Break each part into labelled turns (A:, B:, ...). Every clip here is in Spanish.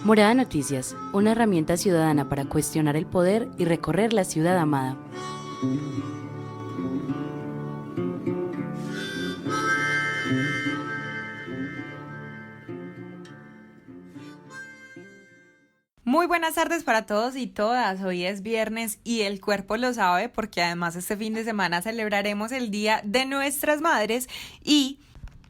A: Morada Noticias, una herramienta ciudadana para cuestionar el poder y recorrer la ciudad amada.
B: Muy buenas tardes para todos y todas. Hoy es viernes y el cuerpo lo sabe porque además este fin de semana celebraremos el Día de Nuestras Madres y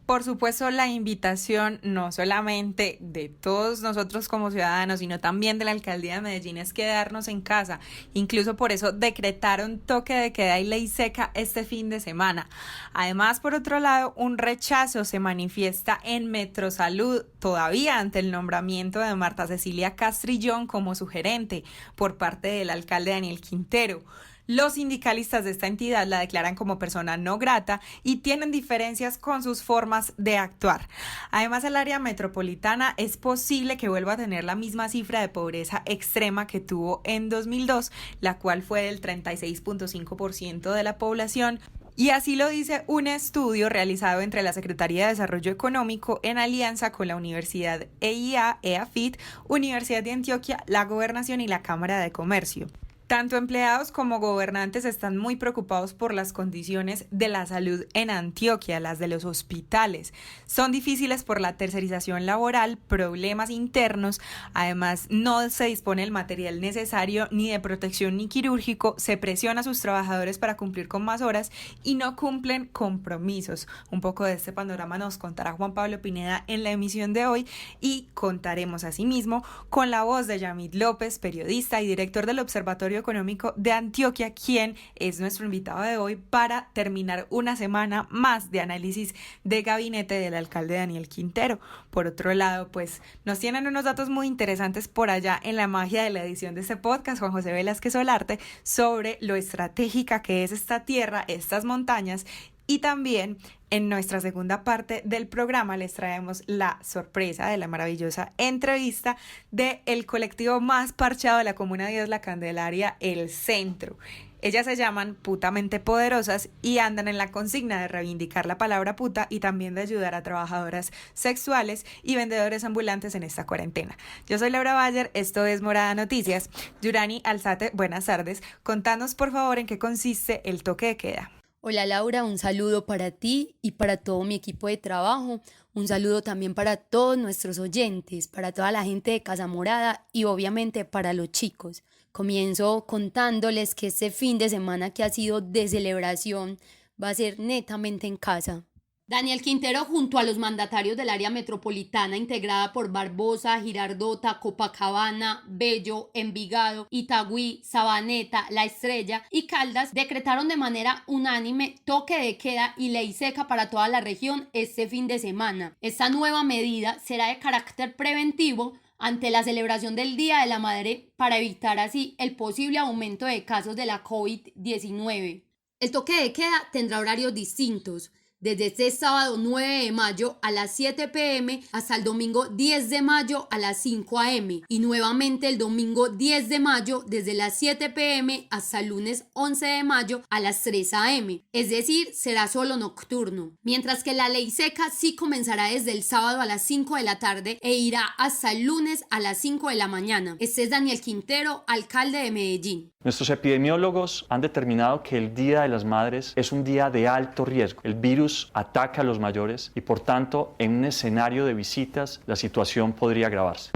B: por supuesto la invitación no solamente de todos nosotros como ciudadanos, sino también de la Alcaldía de Medellín es quedarnos en casa. Incluso por eso decretaron toque de queda y ley seca este fin de semana. Además, por otro lado, un rechazo se manifiesta en Metrosalud todavía ante el nombramiento de Marta Cecilia Castrillón como su gerente por parte del alcalde Daniel Quintero. Los sindicalistas de esta entidad la declaran como persona no grata y tienen diferencias con sus formas de actuar. Además, el área metropolitana es posible que vuelva a tener la misma cifra de pobreza extrema que tuvo en 2002, la cual fue del 36.5% de la población. Y así lo dice un estudio realizado entre la Secretaría de Desarrollo Económico en alianza con la Universidad EIA, EAFIT, Universidad de Antioquia, la Gobernación y la Cámara de Comercio. Tanto empleados como gobernantes están muy preocupados por las condiciones de la salud en Antioquia, las de los hospitales. Son difíciles por la tercerización laboral, problemas internos, además no se dispone del material necesario ni de protección ni quirúrgico, se presiona a sus trabajadores para cumplir con más horas y no cumplen compromisos. Un poco de este panorama nos contará Juan Pablo Pineda en la emisión de hoy y contaremos asimismo con la voz de Yamid López, periodista y director del Observatorio Económico de Antioquia, quien es nuestro invitado de hoy para terminar una semana más de análisis de gabinete del alcalde Daniel Quintero. Por otro lado, pues nos tienen unos datos muy interesantes por allá en la magia de la edición de este podcast, Juan José Velázquez Solarte, sobre lo estratégica que es esta tierra, estas montañas. Y también en nuestra segunda parte del programa les traemos la sorpresa de la maravillosa entrevista del colectivo más parchado de la Comuna 10 La Candelaria, El Centro. Ellas se llaman Putamente Poderosas y andan en la consigna de reivindicar la palabra puta y también de ayudar a trabajadoras sexuales y vendedores ambulantes en esta cuarentena. Yo soy Laura Bayer, esto es Morada Noticias. Yurani Alzate, buenas tardes. Contanos por favor en qué consiste el toque de queda.
C: Hola Laura, un saludo para ti y para todo mi equipo de trabajo, un saludo también para todos nuestros oyentes, para toda la gente de Casa Morada y obviamente para los chicos. Comienzo contándoles que este fin de semana que ha sido de celebración va a ser netamente en casa. Daniel Quintero junto a los mandatarios del área metropolitana integrada por Barbosa, Girardota, Copacabana, Bello, Envigado, Itagüí, Sabaneta, La Estrella y Caldas decretaron de manera unánime toque de queda y ley seca para toda la región este fin de semana. Esta nueva medida será de carácter preventivo ante la celebración del Día de la Madre para evitar así el posible aumento de casos de la COVID-19. El toque de queda tendrá horarios distintos. Desde este sábado 9 de mayo a las 7 p.m. hasta el domingo 10 de mayo a las 5 a.m. y nuevamente el domingo 10 de mayo desde las 7 p.m. hasta el lunes 11 de mayo a las 3 a.m. Es decir, será solo nocturno. Mientras que la ley seca sí comenzará desde el sábado a las 5 de la tarde e irá hasta el lunes a las 5 de la mañana. Este es Daniel Quintero, alcalde de Medellín.
D: Nuestros epidemiólogos han determinado que el Día de las Madres es un día de alto riesgo. El virus ataca a los mayores y por tanto en un escenario de visitas la situación podría agravarse.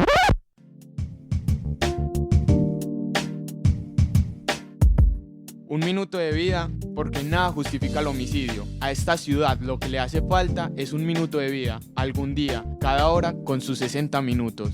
E: Un minuto de vida porque nada justifica el homicidio. A esta ciudad lo que le hace falta es un minuto de vida, algún día, cada hora con sus 60 minutos.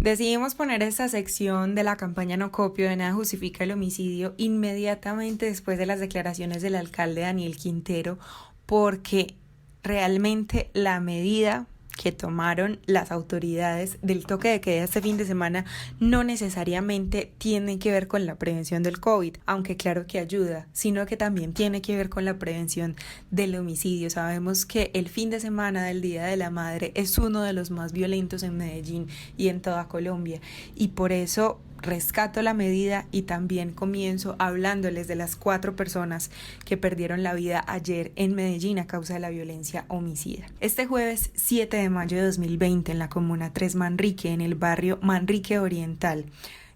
B: Decidimos poner esta sección de la campaña No Copio de Nada Justifica el Homicidio inmediatamente después de las declaraciones del alcalde Daniel Quintero, porque realmente la medida que tomaron las autoridades del toque de queda este fin de semana no necesariamente tiene que ver con la prevención del COVID, aunque claro que ayuda, sino que también tiene que ver con la prevención del homicidio. Sabemos que el fin de semana del Día de la Madre es uno de los más violentos en Medellín y en toda Colombia, y por eso rescato la medida y también comienzo hablándoles de las 4 personas que perdieron la vida ayer en Medellín a causa de la violencia homicida. Este jueves 7 de mayo de 2020 en la comuna 3 Manrique, en el barrio Manrique Oriental,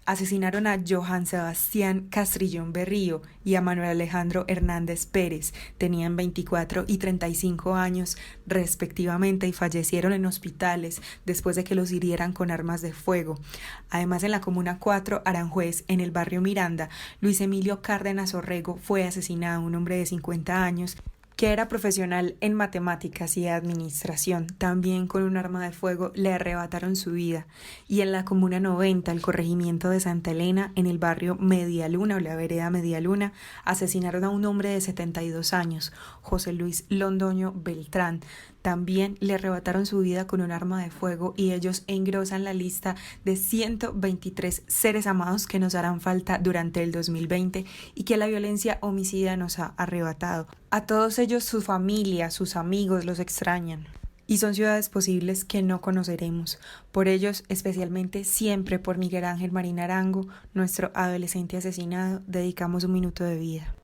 B: asesinaron a Johan Sebastián Castrillón Berrío y a Manuel Alejandro Hernández Pérez. Tenían 24 y 35 años respectivamente y fallecieron en hospitales después de que los hirieran con armas de fuego. Además, en la comuna 4 Aranjuez, en el barrio Miranda, Luis Emilio Cárdenas Orrego fue asesinado, un hombre de 50 años que era profesional en matemáticas y administración. También con un arma de fuego le arrebataron su vida. Y en la comuna 90, el corregimiento de Santa Elena, en el barrio Medialuna o la vereda Medialuna, asesinaron a un hombre de 72 años, José Luis Londoño Beltrán. También le arrebataron su vida con un arma de fuego y ellos engrosan la lista de 123 seres amados que nos harán falta durante el 2020 y que la violencia homicida nos ha arrebatado. A todos ellos, su familia, sus amigos los extrañan. Y son ciudades posibles que no conoceremos. Por ellos, especialmente siempre por Miguel Ángel Marín Arango, nuestro adolescente asesinado, dedicamos un minuto de vida.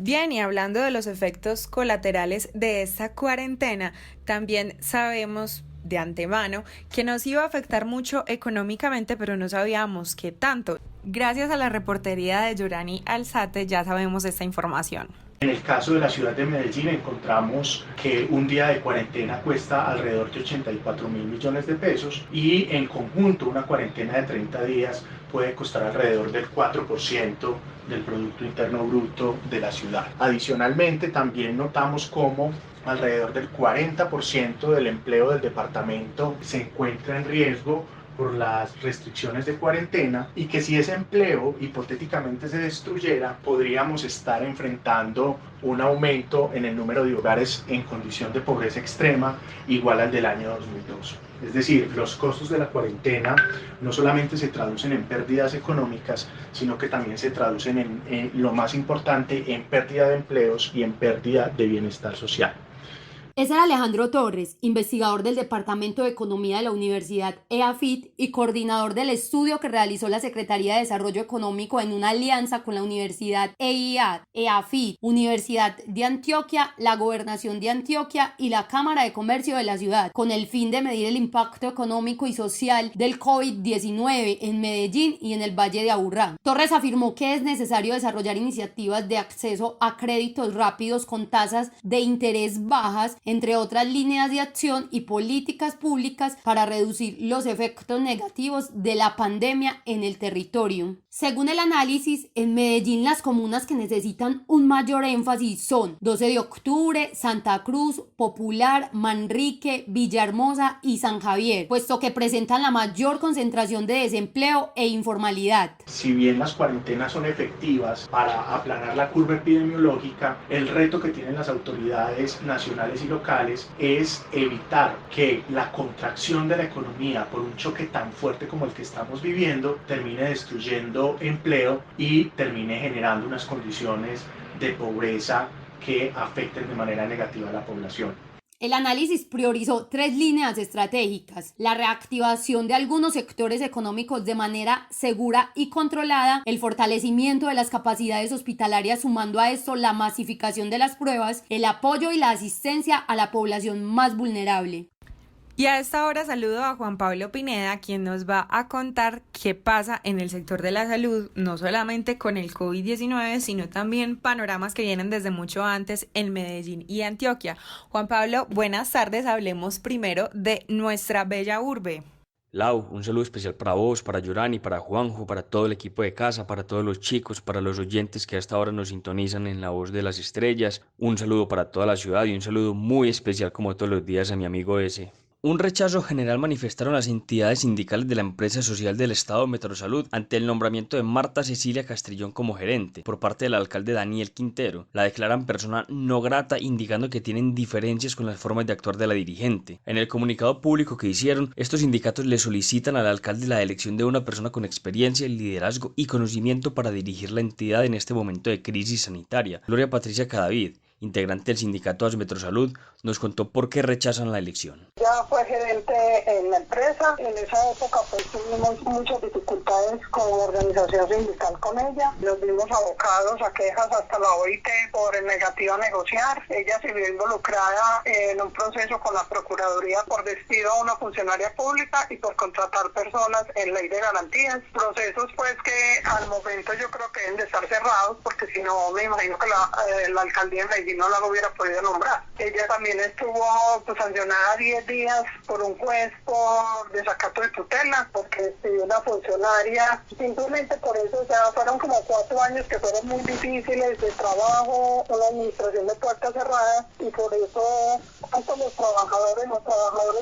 B: Bien, y hablando de los efectos colaterales de esta cuarentena, también sabemos de antemano que nos iba a afectar mucho económicamente, pero no sabíamos qué tanto. Gracias a la reportería de Yorani Alzate ya sabemos esta información.
F: En el caso de la ciudad de Medellín encontramos que un día de cuarentena cuesta alrededor de 84.000 millones de pesos y en conjunto una cuarentena de 30 días puede costar alrededor del 4% del Producto Interno Bruto de la ciudad. Adicionalmente, también notamos cómo alrededor del 40% del empleo del departamento se encuentra en riesgo por las restricciones de cuarentena y que si ese empleo hipotéticamente se destruyera, podríamos estar enfrentando un aumento en el número de hogares en condición de pobreza extrema igual al del año 2002. Es decir, los costos de la cuarentena no solamente se traducen en pérdidas económicas, sino que también se traducen en lo más importante, en pérdida de empleos y en pérdida de bienestar social.
C: Es Alejandro Torres, investigador del Departamento de Economía de la Universidad EAFIT y coordinador del estudio que realizó la Secretaría de Desarrollo Económico en una alianza con la Universidad EIAD, EAFIT, Universidad de Antioquia, la Gobernación de Antioquia y la Cámara de Comercio de la ciudad, con el fin de medir el impacto económico y social del COVID-19 en Medellín y en el Valle de Aburrá. Torres afirmó que es necesario desarrollar iniciativas de acceso a créditos rápidos con tasas de interés bajas, entre otras líneas de acción y políticas públicas para reducir los efectos negativos de la pandemia en el territorio. Según el análisis, en Medellín las comunas que necesitan un mayor énfasis son 12 de Octubre, Santa Cruz, Popular, Manrique, Villahermosa y San Javier, puesto que presentan la mayor concentración de desempleo e informalidad.
F: Si bien las cuarentenas son efectivas para aplanar la curva epidemiológica, el reto que tienen las autoridades nacionales y locales es evitar que la contracción de la economía por un choque tan fuerte como el que estamos viviendo termine destruyendo empleo y termine generando unas condiciones de pobreza que afecten de manera negativa a la población.
C: El análisis priorizó 3 líneas estratégicas: la reactivación de algunos sectores económicos de manera segura y controlada, el fortalecimiento de las capacidades hospitalarias sumando a esto la masificación de las pruebas, el apoyo y la asistencia a la población más vulnerable.
B: Y a esta hora saludo a Juan Pablo Pineda, quien nos va a contar qué pasa en el sector de la salud, no solamente con el COVID-19, sino también panoramas que vienen desde mucho antes en Medellín y Antioquia. Juan Pablo, buenas tardes. Hablemos primero de nuestra bella urbe.
G: Lau, un saludo especial para vos, para Yorani, para Juanjo, para todo el equipo de casa, para todos los chicos, para los oyentes que hasta ahora nos sintonizan en La Voz de las Estrellas. Un saludo para toda la ciudad y un saludo muy especial como todos los días a mi amigo ese. Un rechazo general manifestaron las entidades sindicales de la empresa social del Estado Metrosalud ante el nombramiento de Marta Cecilia Castrillón como gerente por parte del alcalde Daniel Quintero. La declaran persona no grata, indicando que tienen diferencias con las formas de actuar de la dirigente. En el comunicado público que hicieron, estos sindicatos le solicitan al alcalde la elección de una persona con experiencia, liderazgo y conocimiento para dirigir la entidad en este momento de crisis sanitaria. Gloria Patricia Cadavid, integrante del sindicato Metrosalud, nos contó por qué rechazan la elección.
H: Ya fue gerente en la empresa, en esa época pues tuvimos muchas dificultades como organización sindical con ella, nos vimos abocados a quejas hasta la OIT por el negativo a negociar. Ella se vio involucrada en un proceso con la Procuraduría por despido a una funcionaria pública y por contratar personas en ley de garantías. Procesos pues que al momento yo creo que deben de estar cerrados, porque si no me imagino que la alcaldía de Medellín no la hubiera podido nombrar. Ella también estuvo pues sancionada 10 días por un juez por desacato de tutela, porque despidió una funcionaria. Simplemente por eso, o sea, fueron como 4 años que fueron muy difíciles de trabajo, una administración de puertas cerradas, y por eso tanto los trabajadores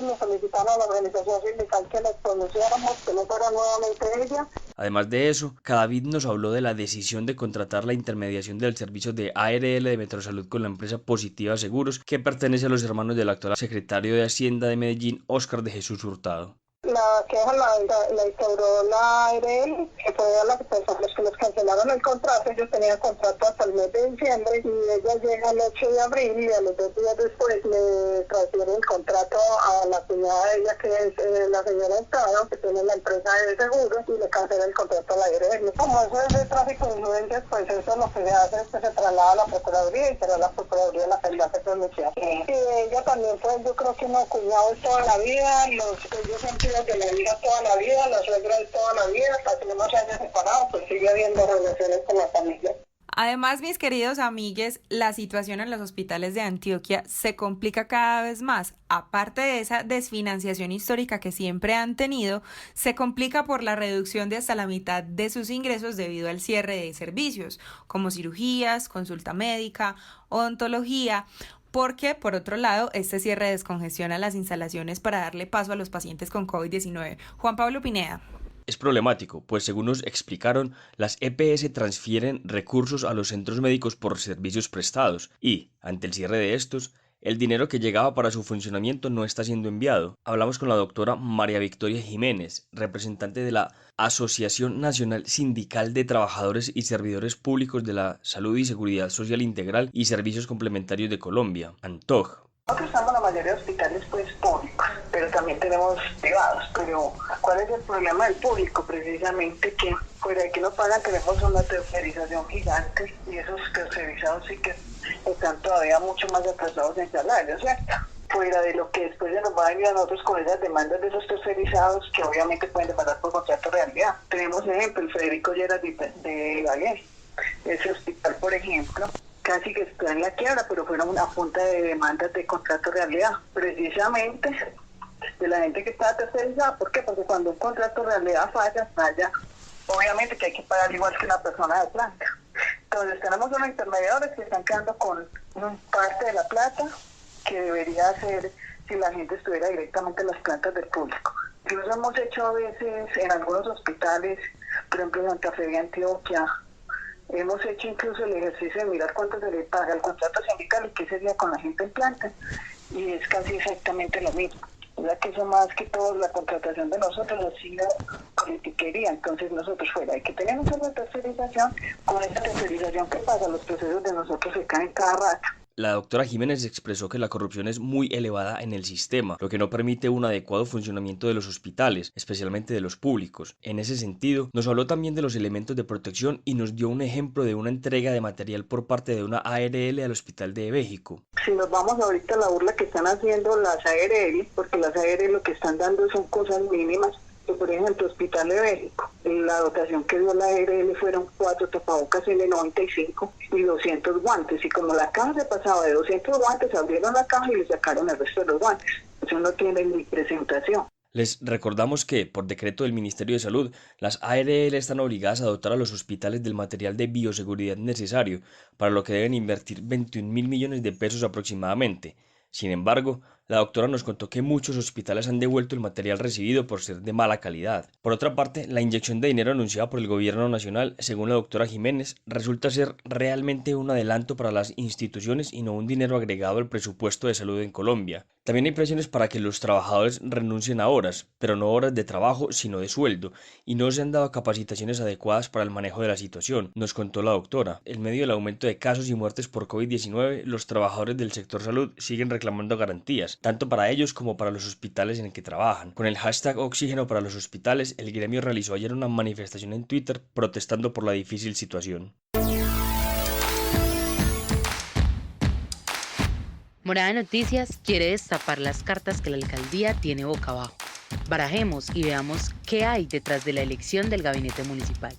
H: nos solicitaron a la organización sindical que les pronunciáramos, que no fuera nuevamente ella.
G: Además de eso, Cadavid nos habló de la decisión de contratar la intermediación del servicio de ARL de Metrosalud con la empresa Positiva Seguros, que pertenece a los hermanos del actual secretario de Hacienda de Medellín, Óscar de Jesús Hurtado.
H: La queja la instauró la ARL, que fue a las personas que les cancelaron el contrato. Ellos tenían contrato hasta el mes de diciembre y ella llega el 8 de abril y a los 2 días después le transfiere el contrato a la cuñada de ella, que es la señora Estado, que tiene la empresa de seguros, y le cancela el contrato a la ARL. Como eso es de tráfico de influencias, pues eso lo que se hace es que se traslada a la Procuraduría y será la Procuraduría la que le hace pronunciar. Y ella también, pues yo creo que no, cuñados toda la vida, ellos siempre de la vida toda la vida, la suegra de toda la vida, hasta que no se haya separado, pues sigue habiendo relaciones con la familia.
B: Además, mis queridos amigues, la situación en los hospitales de Antioquia se complica cada vez más. Aparte de esa desfinanciación histórica que siempre han tenido, se complica por la reducción de hasta la mitad de sus ingresos debido al cierre de servicios, como cirugías, consulta médica, odontología, porque, por otro lado, este cierre descongestiona las instalaciones para darle paso a los pacientes con COVID-19. Juan Pablo Pineda.
G: Es problemático, pues según nos explicaron, las EPS transfieren recursos a los centros médicos por servicios prestados y, ante el cierre de estos, el dinero que llegaba para su funcionamiento no está siendo enviado. Hablamos con la doctora María Victoria Jiménez, representante de la Asociación Nacional Sindical de Trabajadores y Servidores Públicos de la Salud y Seguridad Social Integral y Servicios Complementarios de Colombia, ANTOG.
H: Nosotros estamos en la mayoría de hospitales pues públicos, pero también tenemos privados. Pero ¿cuál es el problema del público? Precisamente que fuera de que no pagan tenemos una tercerización gigante, y esos tercerizados sí que están todavía mucho más atrasados en salario, ¿cierto? Fuera de lo que después se nos va a venir a nosotros con esas demandas de esos tercerizados, que obviamente pueden demandar por contrato de realidad. Tenemos ejemplo, el Federico Lleras de Ibagué. Ese hospital, por ejemplo, casi que está en la quiebra, pero fueron una punta de demandas de contrato de realidad, precisamente de la gente que estaba tercerizada. ¿Por qué? Porque cuando un contrato de realidad falla, obviamente que hay que pagar igual que una persona de planta. Entonces tenemos unos intermediadores que están quedando con parte de la plata que debería ser si la gente estuviera directamente en las plantas del público. Incluso hemos hecho a veces en algunos hospitales, por ejemplo en Santa Fe de Antioquia, hemos hecho incluso el ejercicio de mirar cuánto se le paga el contrato sindical y qué sería con la gente en planta, y es casi exactamente lo mismo. O sea que eso más que todo la contratación de nosotros ha sido politiquería. Entonces nosotros fuera hay que tener una tercerización, con esa tercerización que pasa, los procesos de nosotros se caen cada rato.
G: La doctora Jiménez expresó que la corrupción es muy elevada en el sistema, lo que no permite un adecuado funcionamiento de los hospitales, especialmente de los públicos. En ese sentido, nos habló también de los elementos de protección y nos dio un ejemplo de una entrega de material por parte de una ARL al Hospital de México.
H: Si nos vamos ahorita a la burla que están haciendo las ARL, porque las ARL lo que están dando son cosas mínimas. Por ejemplo, Hospital de México, la dotación que dio la ARL fueron 4 tapabocas N95 y 200 guantes, y como la caja se pasaba de 200 guantes, abrieron la caja y le sacaron el resto de los guantes. Eso no tiene ni presentación.
G: Les recordamos que, por decreto del Ministerio de Salud, las ARL están obligadas a dotar a los hospitales del material de bioseguridad necesario, para lo que deben invertir 21.000 millones de pesos aproximadamente. Sin embargo, la doctora nos contó que muchos hospitales han devuelto el material recibido por ser de mala calidad. Por otra parte, la inyección de dinero anunciada por el gobierno nacional, según la doctora Jiménez, resulta ser realmente un adelanto para las instituciones y no un dinero agregado al presupuesto de salud en Colombia. También hay presiones para que los trabajadores renuncien a horas, pero no horas de trabajo, sino de sueldo, y no se han dado capacitaciones adecuadas para el manejo de la situación, nos contó la doctora. En medio del aumento de casos y muertes por COVID-19, los trabajadores del sector salud siguen reclamando garantías, tanto para ellos como para los hospitales en el que trabajan. Con el hashtag Oxígeno para los hospitales, el gremio realizó ayer una manifestación en Twitter protestando por la difícil situación.
A: Morada Noticias quiere destapar las cartas que la alcaldía tiene boca abajo. Barajemos y veamos qué hay detrás de la elección del gabinete municipal.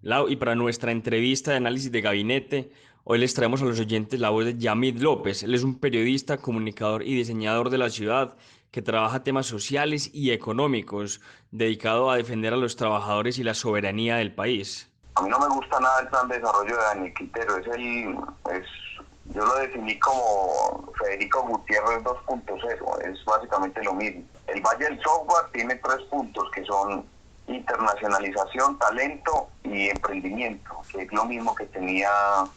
G: Lau, y para nuestra entrevista de análisis de gabinete, hoy les traemos a los oyentes la voz de Yamid López. Él es un periodista, comunicador y diseñador de la ciudad que trabaja temas sociales y económicos, dedicado a defender a los trabajadores y la soberanía del país.
I: A mí no me gusta nada el plan de desarrollo de Daniel Quintero. Yo lo definí como Federico Gutiérrez 2.0, es básicamente lo mismo. El Valle del Software tiene 3 puntos que son internacionalización, talento y emprendimiento, que es lo mismo que tenía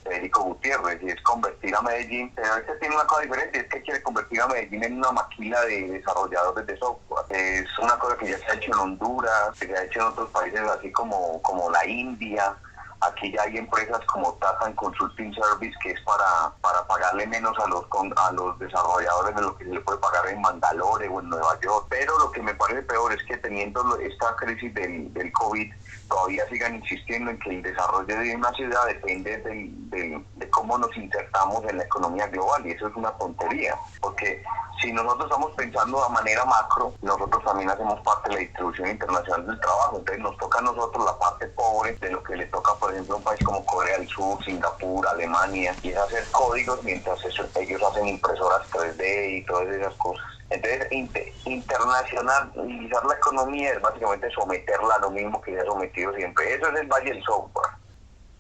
I: Federico Gutiérrez, y es convertir a Medellín, pero este tiene una cosa diferente, es que quiere convertir a Medellín en una maquila de desarrolladores de software. Es una cosa que ya se ha hecho en Honduras, que se ha hecho en otros países así como la India. Aquí ya hay empresas como Tata Consulting Service, que es para pagarle menos a los desarrolladores de lo que se le puede pagar en Mandalore o en Nueva York. Pero lo que me parece peor es que teniendo esta crisis del COVID, todavía sigan insistiendo en que el desarrollo de una ciudad depende de cómo nos insertamos en la economía global, y eso es una tontería, porque si nosotros estamos pensando de manera macro, nosotros también hacemos parte de la distribución internacional del trabajo, entonces nos toca a nosotros la parte pobre de lo que le toca, por ejemplo, a un país como Corea del Sur, Singapur, Alemania, y es hacer códigos mientras ellos hacen impresoras 3D y todas esas cosas. Entonces, internacionalizar la economía es básicamente someterla a lo mismo que se ha sometido siempre. Eso es el Valle del Software.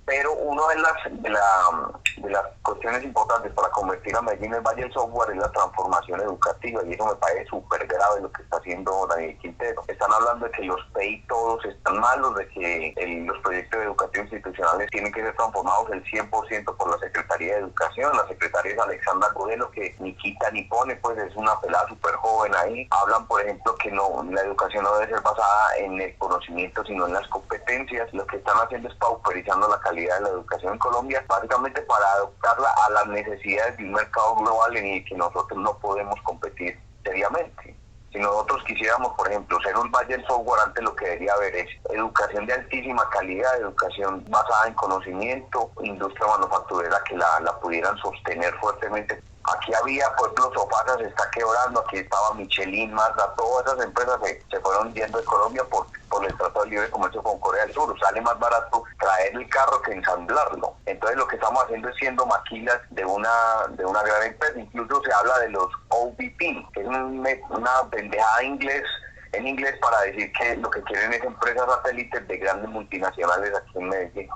I: Pero una de las cuestiones importantes para convertir a Medellín en el Valle del Software es la transformación educativa, y eso me parece súper grave lo que está haciendo Daniel Quintero. Están hablando de que los PEI todos están malos, de que los proyectos educativos institucionales tienen que ser transformados el 100% por la Secretaría de Educación. La secretaria es Alexandra Godelo, que ni quita ni pone, pues es una pelada súper joven ahí. Hablan, por ejemplo, que la educación no debe ser basada en el conocimiento, sino en las competencias. Lo que están haciendo es pauperizando la calidad de la educación en Colombia, básicamente para adaptarla a las necesidades de un mercado global en el que nosotros no podemos competir seriamente. Si nosotros quisiéramos, por ejemplo, ser un Valle del Software, antes lo que debería haber es educación de altísima calidad, educación basada en conocimiento, industria manufacturera que la pudieran sostener fuertemente. Aquí había, por ejemplo, Sofasa se está quebrando, aquí estaba Michelin, Mazda, todas esas empresas se fueron yendo de Colombia por el Tratado de Libre Comercio con Corea del Sur. Sale más barato traer el carro que ensamblarlo. Entonces lo que estamos haciendo es siendo maquilas de una gran empresa. Incluso se habla de los OVP, que es una pendejada en inglés para decir que lo que quieren es empresas satélites de grandes multinacionales aquí en Medellín.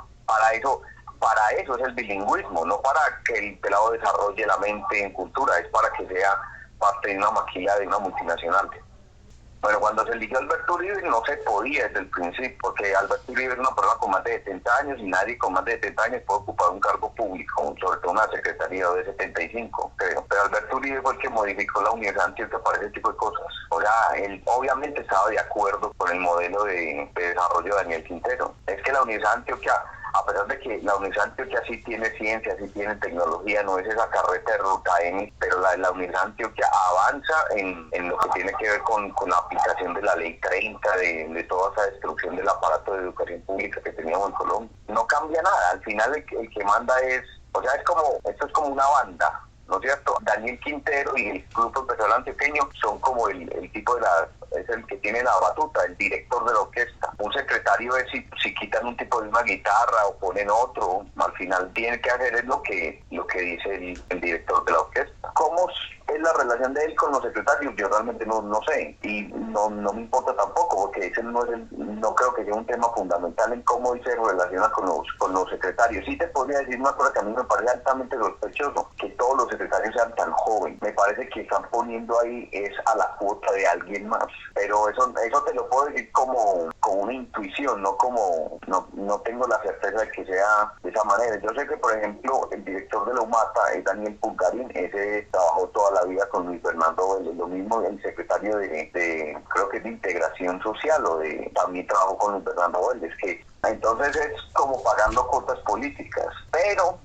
I: Para eso es el bilingüismo, no para que el pelado desarrolle la mente en cultura, es para que sea parte de una maquila de una multinacional. Bueno, cuando se eligió Alberto Uribe no se podía desde el principio, porque Alberto Uribe es una persona con más de 70 años y nadie con más de 70 años puede ocupar un cargo público, sobre todo una secretaría de 75, creo. Pero Alberto Uribe fue el que modificó la Universidad de Antioquia para ese tipo de cosas. O sea, él obviamente estaba de acuerdo con el modelo de desarrollo de Daniel Quintero. Es que la Universidad de Antioquia a pesar de que la Universidad de Antioquia sí tiene ciencia, sí tiene tecnología, no es esa carreta de ruta N, pero la Universidad de Antioquia avanza en lo que tiene que ver con la aplicación de la Ley 30, de toda esa destrucción del aparato de educación pública que teníamos en Colombia. No cambia nada, al final el que manda es, o sea, esto es como una banda, ¿no es cierto? Daniel Quintero y el Grupo Empresarial Antioqueño son como el tipo es el que tiene la batuta, el director de la orquesta. Un secretario es si quitan un tipo de una guitarra o ponen otro, al final tiene que hacer es lo que dice el director de la orquesta. ¿Cómo es la relación de él con los secretarios? Yo realmente no sé, y no me importa tampoco, porque ese no creo que sea un tema fundamental en cómo él se relaciona con los secretarios. Sí te podría decir una cosa que a mí me parece altamente sospechoso, que todos los secretarios sean tan jóvenes. Me parece que están poniendo ahí es a la cuota de alguien más, pero eso te lo puedo decir como una intuición, no tengo la certeza de que sea de esa manera. Yo sé que, por ejemplo, el director de la UMATA es Daniel Pulgarín, ese trabajó toda la vida con Luis Fernando Vélez, lo mismo el secretario de creo que es de Integración Social, también trabajó con Luis Fernando Vélez, que entonces es como pagando cuotas políticas, pero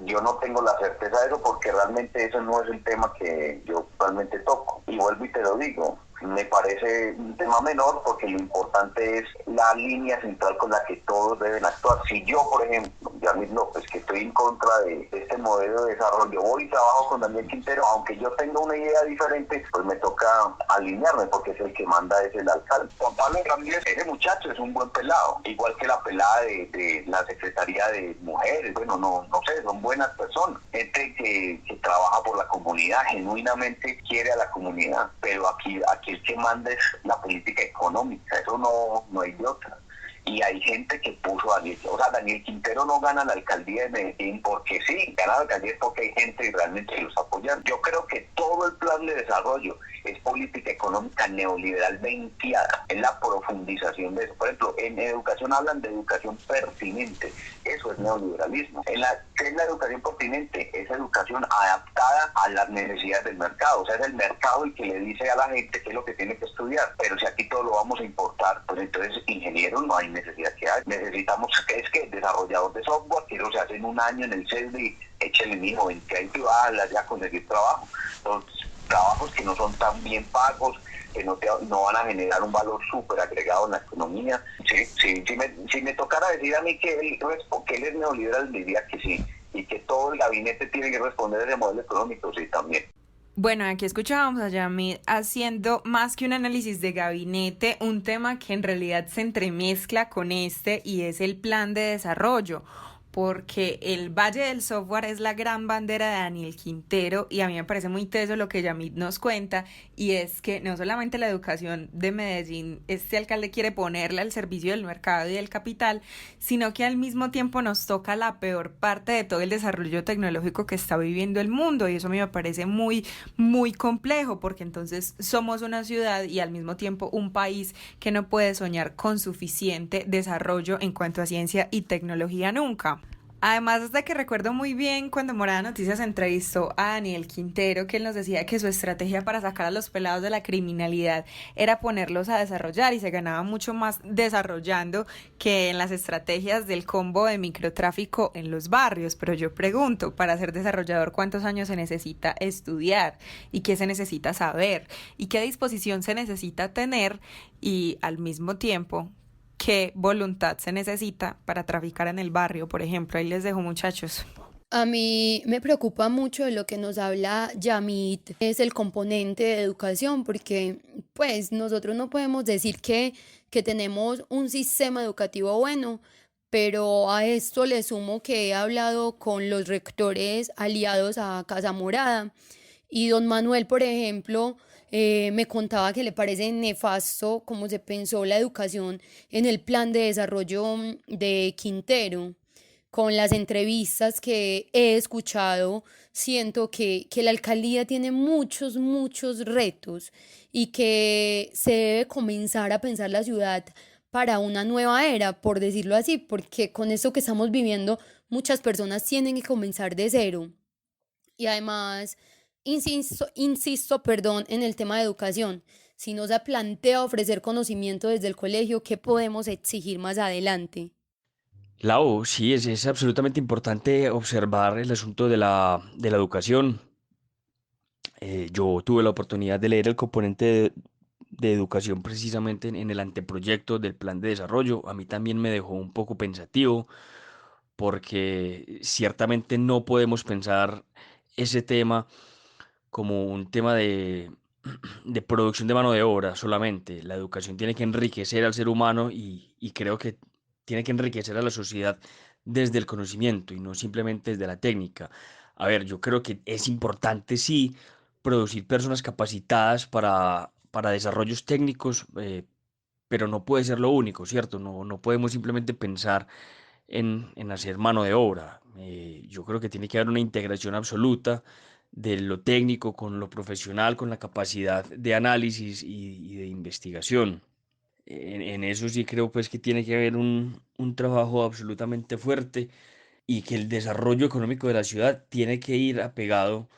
I: yo no tengo la certeza de eso, porque realmente eso no es el tema que yo realmente toco, y vuelvo y te lo digo, me parece un tema menor, porque lo importante es la línea central con la que todos deben actuar. Si yo, por ejemplo, Yamil López, que estoy en contra de este modelo de desarrollo, voy y trabajo con Daniel Quintero, aunque yo tenga una idea diferente, pues me toca alinearme, porque es el que manda, es el alcalde. Juan Pablo Ramírez, ese muchacho es un buen pelado, igual que la pelada de la Secretaría de Mujeres, bueno, no sé, son buenas personas, gente que trabaja por la comunidad, genuinamente quiere a la comunidad, pero aquí el que manda es la política económica, eso no hay de otra. Y hay gente que puso a Daniel Quintero no gana la alcaldía de Medellín porque sí, gana la alcaldía porque hay gente que realmente los apoya. Yo creo que todo el plan de desarrollo es política económica neoliberal veinteada, es la profundización de eso. Por ejemplo, en educación hablan de educación pertinente, eso es neoliberalismo. ¿Qué es la educación pertinente? Es educación adaptada a las necesidades del mercado, o sea, es el mercado el que le dice a la gente qué es lo que tiene que estudiar. Pero si aquí todo lo vamos a importar, pues entonces ingenieros no hay necesidad que hay. Necesitamos desarrollador de software, que no se hace en un año en el CESBI, y échale mijo, en que hay que ir a conseguir trabajo. Entonces, trabajos que no son tan bien pagos, que no van a generar un valor súper agregado en la economía. Si me tocara decir a mí que él es neoliberal, diría que sí, y que todo el gabinete tiene que responder a ese modelo económico, sí, también.
B: Bueno, aquí escuchábamos a Yamid haciendo más que un análisis de gabinete, un tema que en realidad se entremezcla con este, y es el plan de desarrollo, porque el Valle del Software es la gran bandera de Daniel Quintero, y a mí me parece muy teso lo que Yamid nos cuenta, y es que no solamente la educación de Medellín, este alcalde quiere ponerla al servicio del mercado y del capital, sino que al mismo tiempo nos toca la peor parte de todo el desarrollo tecnológico que está viviendo el mundo, y eso a mí me parece muy, muy complejo, porque entonces somos una ciudad y al mismo tiempo un país que no puede soñar con suficiente desarrollo en cuanto a ciencia y tecnología nunca. Además, desde que recuerdo muy bien cuando Morada Noticias entrevistó a Daniel Quintero, que él nos decía que su estrategia para sacar a los pelados de la criminalidad era ponerlos a desarrollar, y se ganaba mucho más desarrollando que en las estrategias del combo de microtráfico en los barrios. Pero yo pregunto, para ser desarrollador, ¿cuántos años se necesita estudiar? ¿Y qué se necesita saber? ¿Y qué disposición se necesita tener? Y al mismo tiempo, ¿qué voluntad se necesita para traficar en el barrio, por ejemplo? Ahí les dejo, muchachos.
C: A mí me preocupa mucho de lo que nos habla Yamid, es el componente de educación, porque pues nosotros no podemos decir que tenemos un sistema educativo bueno, pero a esto le sumo que he hablado con los rectores aliados a Casa Morada, y don Manuel, por ejemplo, me contaba que le parece nefasto cómo se pensó la educación en el plan de desarrollo de Quintero. Con las entrevistas que he escuchado, siento que la alcaldía tiene muchos retos, y que se debe comenzar a pensar la ciudad para una nueva era, por decirlo así, porque con esto que estamos viviendo, muchas personas tienen que comenzar de cero. Y además, insisto, en el tema de educación. Si no se plantea ofrecer conocimiento desde el colegio, ¿qué podemos exigir más adelante?
G: Lau, sí, es absolutamente importante observar el asunto de la educación. Yo tuve la oportunidad de leer el componente de educación precisamente en el anteproyecto del plan de desarrollo. A mí también me dejó un poco pensativo porque ciertamente no podemos pensar ese tema como un tema de producción de mano de obra solamente. La educación tiene que enriquecer al ser humano y creo que tiene que enriquecer a la sociedad desde el conocimiento y no simplemente desde la técnica. A ver, yo creo que es importante, sí, producir personas capacitadas para desarrollos técnicos, pero no puede ser lo único, ¿cierto? No podemos simplemente pensar en hacer mano de obra. Yo creo que tiene que haber una integración absoluta de lo técnico con lo profesional, con la capacidad de análisis y de investigación. En eso sí creo pues que tiene que haber un trabajo absolutamente fuerte y que el desarrollo económico de la ciudad tiene que ir apegado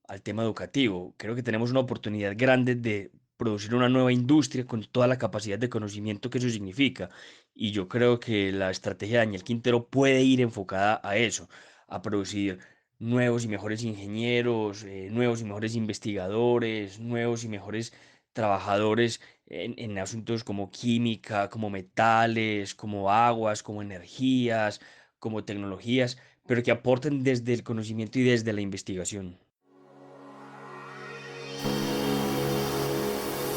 G: al tema educativo. Creo que tenemos una oportunidad grande de producir una nueva industria con toda la capacidad de conocimiento que eso significa. Y yo creo que la estrategia de Daniel Quintero puede ir enfocada a eso, a producir nuevos y mejores ingenieros, nuevos y mejores investigadores, nuevos y mejores trabajadores en asuntos como química, como metales, como aguas, como energías, como tecnologías, pero que aporten desde el conocimiento y desde la investigación.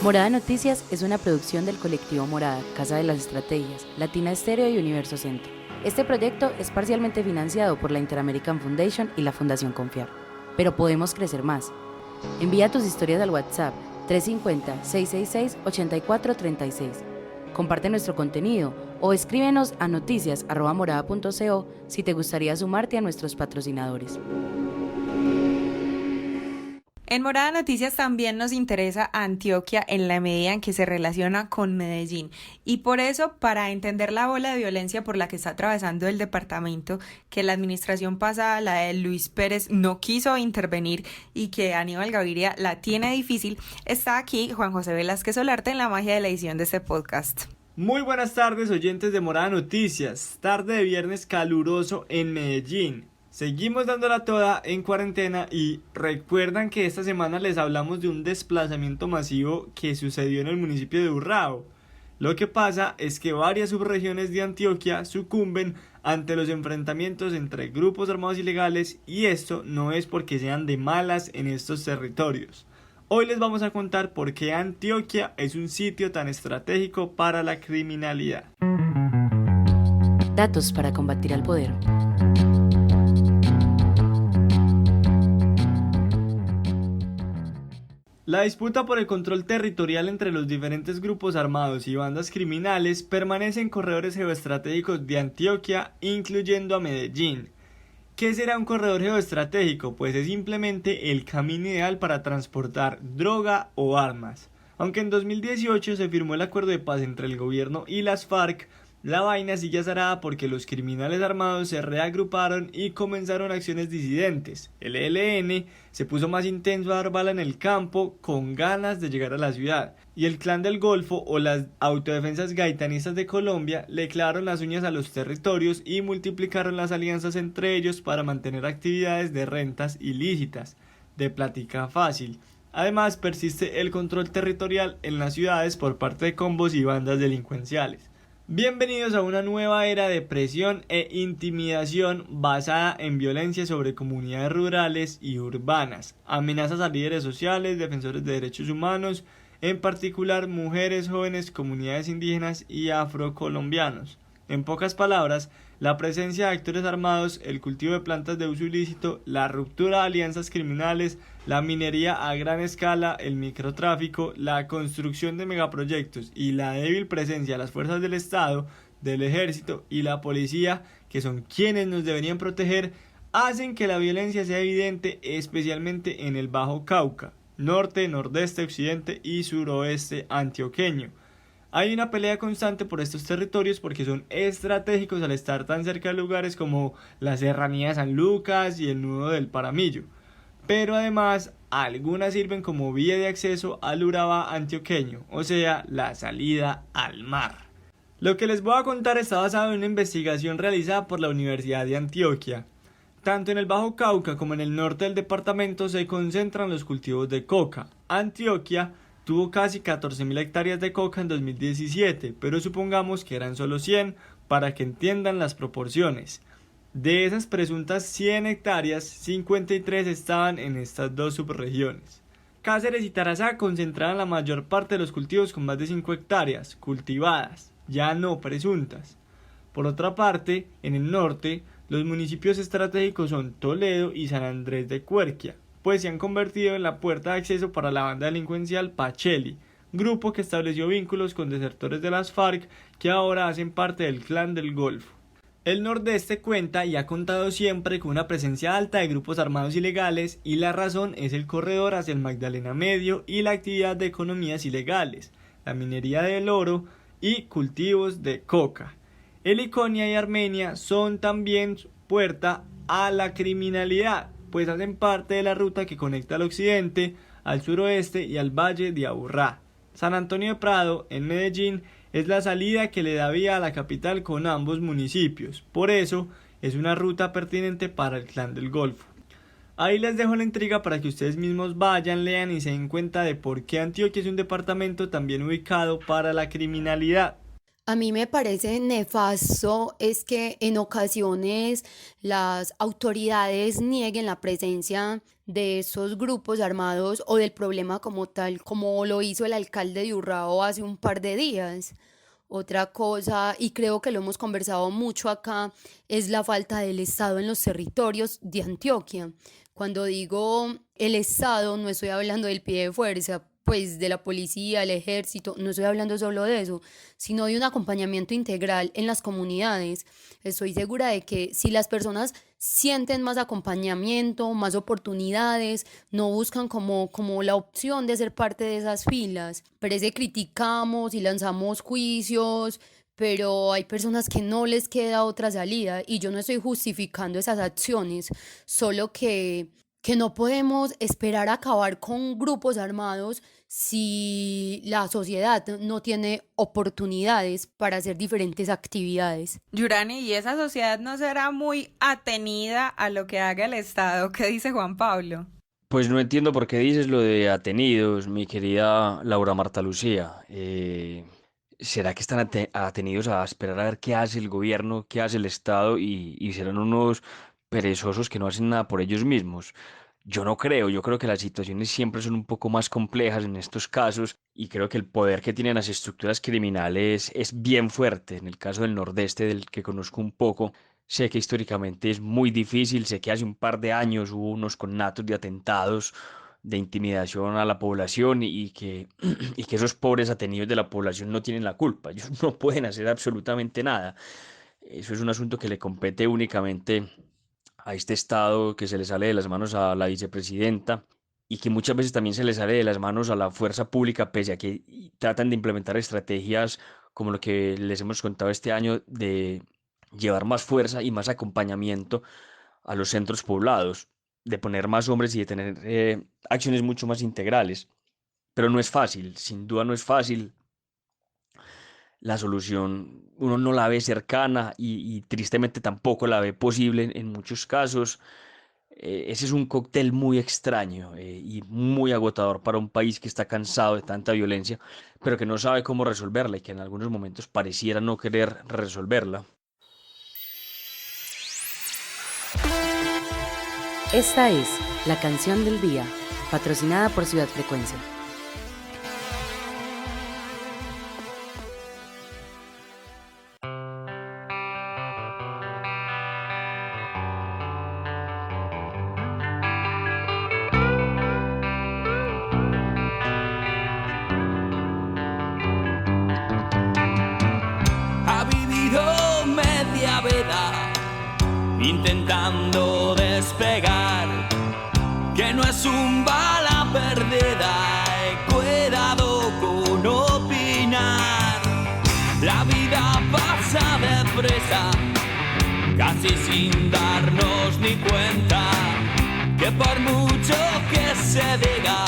A: Morada Noticias es una producción del colectivo Morada, Casa de las Estrategias, Latina Estéreo y Universo Centro. Este proyecto es parcialmente financiado por la Inter-American Foundation y la Fundación Confiar. Pero podemos crecer más. Envía tus historias al WhatsApp 350-666-8436. Comparte nuestro contenido o escríbenos a noticias@morada.co si te gustaría sumarte a nuestros patrocinadores.
B: En Morada Noticias también nos interesa Antioquia en la medida en que se relaciona con Medellín y por eso, para entender la ola de violencia por la que está atravesando el departamento, que la administración pasada, la de Luis Pérez, no quiso intervenir y que Aníbal Gaviria la tiene difícil, está aquí Juan José Velázquez Solarte en la magia de la edición de este podcast.
J: Muy buenas tardes, oyentes de Morada Noticias, tarde de viernes caluroso en Medellín. Seguimos dándola toda en cuarentena y recuerdan que esta semana les hablamos de un desplazamiento masivo que sucedió en el municipio de Urrao. Lo que pasa es que varias subregiones de Antioquia sucumben ante los enfrentamientos entre grupos armados ilegales y esto no es porque sean de malas en estos territorios. Hoy les vamos a contar por qué Antioquia es un sitio tan estratégico para la criminalidad.
A: Datos para combatir al poder.
J: La disputa por el control territorial entre los diferentes grupos armados y bandas criminales permanece en corredores geoestratégicos de Antioquia, incluyendo a Medellín. ¿Qué será un corredor geoestratégico? Pues es simplemente el camino ideal para transportar droga o armas. Aunque en 2018 se firmó el acuerdo de paz entre el gobierno y las FARC, la vaina sigue azarada porque los criminales armados se reagruparon y comenzaron acciones disidentes. El ELN se puso más intenso a dar bala en el campo con ganas de llegar a la ciudad. Y el Clan del Golfo o las autodefensas gaitanistas de Colombia le clavaron las uñas a los territorios y multiplicaron las alianzas entre ellos para mantener actividades de rentas ilícitas, de plática fácil. Además persiste el control territorial en las ciudades por parte de combos y bandas delincuenciales. Bienvenidos a una nueva era de presión e intimidación basada en violencia sobre comunidades rurales y urbanas, amenazas a líderes sociales, defensores de derechos humanos, en particular mujeres, jóvenes, comunidades indígenas y afrocolombianos. En pocas palabras, la presencia de actores armados, el cultivo de plantas de uso ilícito, la ruptura de alianzas criminales, la minería a gran escala, el microtráfico, la construcción de megaproyectos y la débil presencia de las fuerzas del Estado, del ejército y la policía, que son quienes nos deberían proteger, hacen que la violencia sea evidente especialmente en el Bajo Cauca, norte, nordeste, occidente y suroeste antioqueño. Hay una pelea constante por estos territorios porque son estratégicos al estar tan cerca de lugares como la Serranía de San Lucas y el Nudo del Paramillo. Pero además, algunas sirven como vía de acceso al Urabá antioqueño, o sea, la salida al mar. Lo que les voy a contar está basado en una investigación realizada por la Universidad de Antioquia. Tanto en el Bajo Cauca como en el norte del departamento se concentran los cultivos de coca. Antioquia tuvo casi 14.000 hectáreas de coca en 2017, pero supongamos que eran solo 100 para que entiendan las proporciones. De esas presuntas 100 hectáreas, 53 estaban en estas dos subregiones. Cáceres y Tarazá concentraban la mayor parte de los cultivos con más de 5 hectáreas, cultivadas, ya no presuntas. Por otra parte, en el norte, los municipios estratégicos son Toledo y San Andrés de Cuerquia, pues se han convertido en la puerta de acceso para la banda delincuencial Pacheli, grupo que estableció vínculos con desertores de las FARC que ahora hacen parte del Clan del Golfo. El nordeste cuenta y ha contado siempre con una presencia alta de grupos armados ilegales y la razón es el corredor hacia el Magdalena Medio y la actividad de economías ilegales, la minería del oro y cultivos de coca. Heliconia y Armenia son también puerta a la criminalidad, pues hacen parte de la ruta que conecta al occidente, al suroeste y al valle de Aburrá. San Antonio de Prado, en Medellín, es la salida que le da vía a la capital con ambos municipios, por eso es una ruta pertinente para el Clan del Golfo. Ahí les dejo la intriga para que ustedes mismos vayan, lean y se den cuenta de por qué Antioquia es un departamento también ubicado para la criminalidad.
C: A mí me parece nefasto es que en ocasiones las autoridades nieguen la presencia de esos grupos armados o del problema como tal, como lo hizo el alcalde de Urrao hace un par de días. Otra cosa, y creo que lo hemos conversado mucho acá, es la falta del Estado en los territorios de Antioquia. Cuando digo el Estado, no estoy hablando del pie de fuerza, pues de la policía, el ejército, no estoy hablando solo de eso, sino de un acompañamiento integral en las comunidades. Estoy segura de que si las personas sienten más acompañamiento, más oportunidades, no buscan como la opción de ser parte de esas filas. Parece que criticamos y lanzamos juicios, pero hay personas que no les queda otra salida y yo no estoy justificando esas acciones, solo que no podemos esperar a acabar con grupos armados si la sociedad no tiene oportunidades para hacer diferentes actividades.
B: Yurani, ¿y esa sociedad no será muy atenida a lo que haga el Estado? ¿Qué dice Juan Pablo?
G: Pues no entiendo por qué dices lo de atenidos, mi querida Laura Marta Lucía. ¿Será que están atenidos a esperar a ver qué hace el gobierno, qué hace el Estado y serán unos perezosos que no hacen nada por ellos mismos? Yo no creo, yo creo que las situaciones siempre son un poco más complejas en estos casos y creo que el poder que tienen las estructuras criminales es bien fuerte. En el caso del Nordeste, del que conozco un poco, sé que históricamente es muy difícil, sé que hace un par de años hubo unos conatos de atentados, de intimidación a la población y que esos pobres atenidos de la población no tienen la culpa, ellos no pueden hacer absolutamente nada. Eso es un asunto que le compete únicamente a este Estado, que se le sale de las manos a la vicepresidenta y que muchas veces también se le sale de las manos a la fuerza pública, pese a que tratan de implementar estrategias como lo que les hemos contado este año de llevar más fuerza y más acompañamiento a los centros poblados, de poner más hombres y de tener acciones mucho más integrales. Pero no es fácil, sin duda no es fácil. La solución uno no la ve cercana y tristemente tampoco la ve posible en muchos casos. Ese es un cóctel muy extraño y muy agotador para un país que está cansado de tanta violencia, pero que no sabe cómo resolverla y que en algunos momentos pareciera no querer resolverla.
A: Esta es la canción del día, patrocinada por Ciudad Frecuencia.
K: Intentando despegar, que no es un bala perdida, cuidado con opinar. La vida pasa deprisa, casi sin darnos ni cuenta, que por mucho que se diga,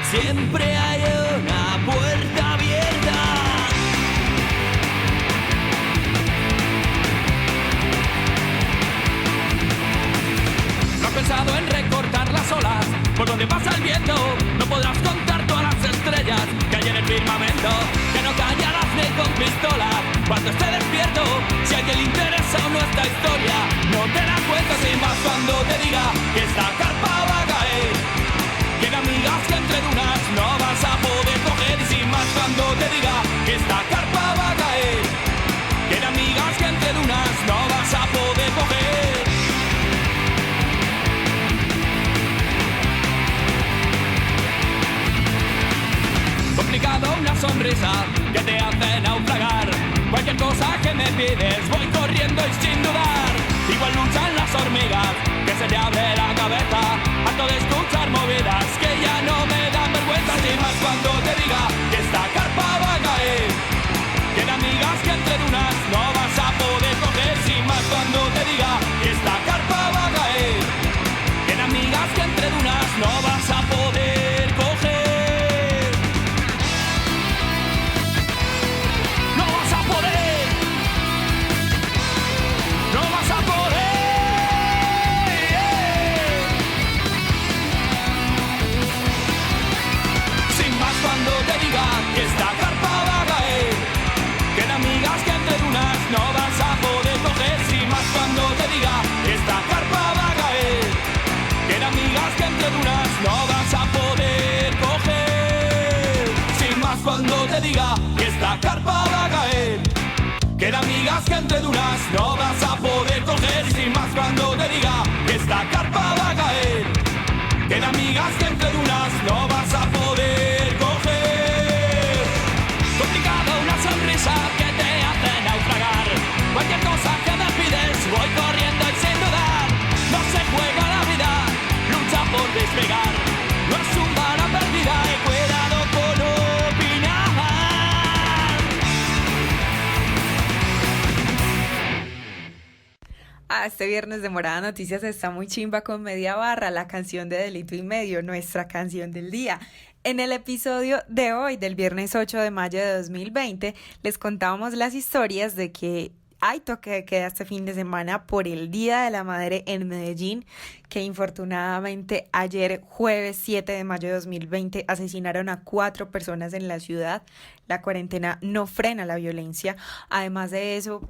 K: siempre hay una puerta abierta. cuando esté despierto, si a alguien le interesa nuestra historia, no te das cuenta sin más cuando te diga que esta carpa va a caer. Tiene amigas que entre dunas no vas a poder coger, y sin más cuando te diga que esta carpa va a caer. Tiene amigas que entre dunas no vas a poder coger. Complicado una sonrisa que te hace naufragar. Cualquier cosa que me pides voy corriendo y sin dudar. Igual luchan las hormigas que se te abre la cabeza, harto de escuchar movidas que ya no me dan vergüenza. Y más cuando te diga que esta carpa va a caer. Tiene amigas que entre dunas no vas a poder coger. Sin más cuando te diga que esta carpa va a caer. Tiene amigas que entre dunas no vas a poder coger. Que esta carpa va a caer. Tiene amigas que entre dunas no vas a poder coger. Sin más cuando te diga que esta carpa va a caer. Tiene amigas que entre dunas no vas a poder coger. Sin más cuando te diga que esta carpa va a caer. Tiene amigas que entre dunas no vas a poder coger. Sin más cuando te diga que esta carpa va a caer. Tiene amigas que entre dunas no vas a poder coger. Complicado una sonrisa que te hace naufragar. Cualquier cosa que me pides voy corriendo y sin dudar. No se juega la vida, lucha por despegar. No es un bala perdida y cuidado con opinar.
B: Este viernes de Morada Noticias está muy chimba con Media Barra, la canción de Delito y Medio, nuestra canción del día. En el episodio de hoy, del viernes 8 de mayo de 2020, les contábamos las historias de que hay toque de queda este fin de semana por el Día de la Madre en Medellín, que infortunadamente ayer, jueves 7 de mayo de 2020, asesinaron a 4 personas en la ciudad. La cuarentena no frena la violencia. Además de eso,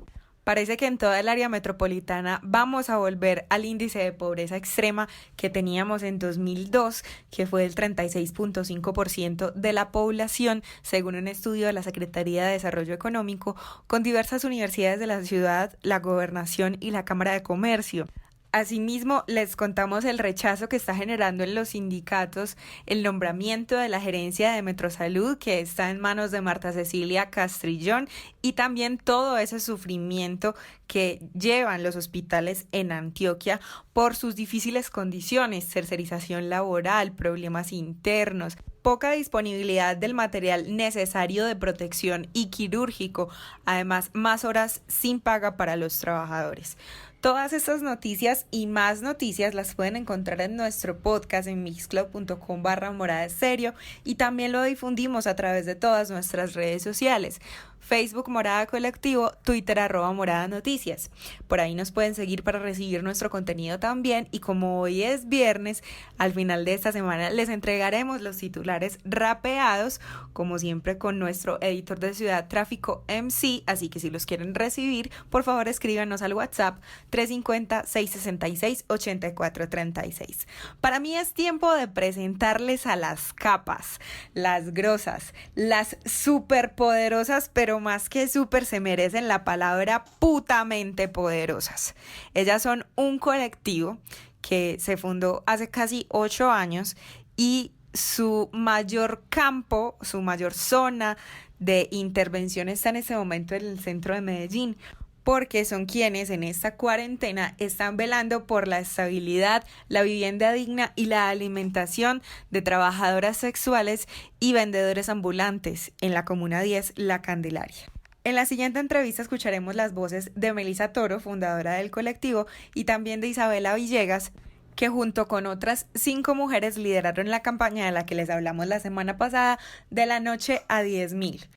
B: parece que en toda el área metropolitana vamos a volver al índice de pobreza extrema que teníamos en 2002, que fue del 36.5% de la población, según un estudio de la Secretaría de Desarrollo Económico, con diversas universidades de la ciudad, la Gobernación y la Cámara de Comercio. Asimismo, les contamos el rechazo que está generando en los sindicatos el nombramiento de la gerencia de Metrosalud, que está en manos de Marta Cecilia Castrillón, y también todo ese sufrimiento que llevan los hospitales en Antioquia por sus difíciles condiciones, tercerización laboral, problemas internos, poca disponibilidad del material necesario de protección y quirúrgico, además más horas sin paga para los trabajadores. Todas estas noticias y más noticias las pueden encontrar en nuestro podcast en mixcloud.com/moradaestéreo, y también lo difundimos a través de todas nuestras redes sociales. Facebook Morada Colectivo, Twitter @Morada Noticias. Por ahí nos pueden seguir para recibir nuestro contenido también, y como hoy es viernes, al final de esta semana les entregaremos los titulares rapeados, como siempre con nuestro editor de Ciudad Tráfico MC, así que si los quieren recibir, por favor escríbanos al WhatsApp 350-666-8436. Para mí es tiempo de presentarles a las capas, las grosas, las superpoderosas, pero más que súper se merecen la palabra putamente poderosas. Ellas son un colectivo que se fundó hace casi 8 años y su mayor campo, su mayor zona de intervención está en este momento en el centro de Medellín, porque son quienes en esta cuarentena están velando por la estabilidad, la vivienda digna y la alimentación de trabajadoras sexuales y vendedores ambulantes en la Comuna 10, La Candelaria. En la siguiente entrevista escucharemos las voces de Melissa Toro, fundadora del colectivo, y también de Isabela Villegas, que junto con otras 5 mujeres lideraron la campaña de la que les hablamos la semana pasada, de la noche a 10.000.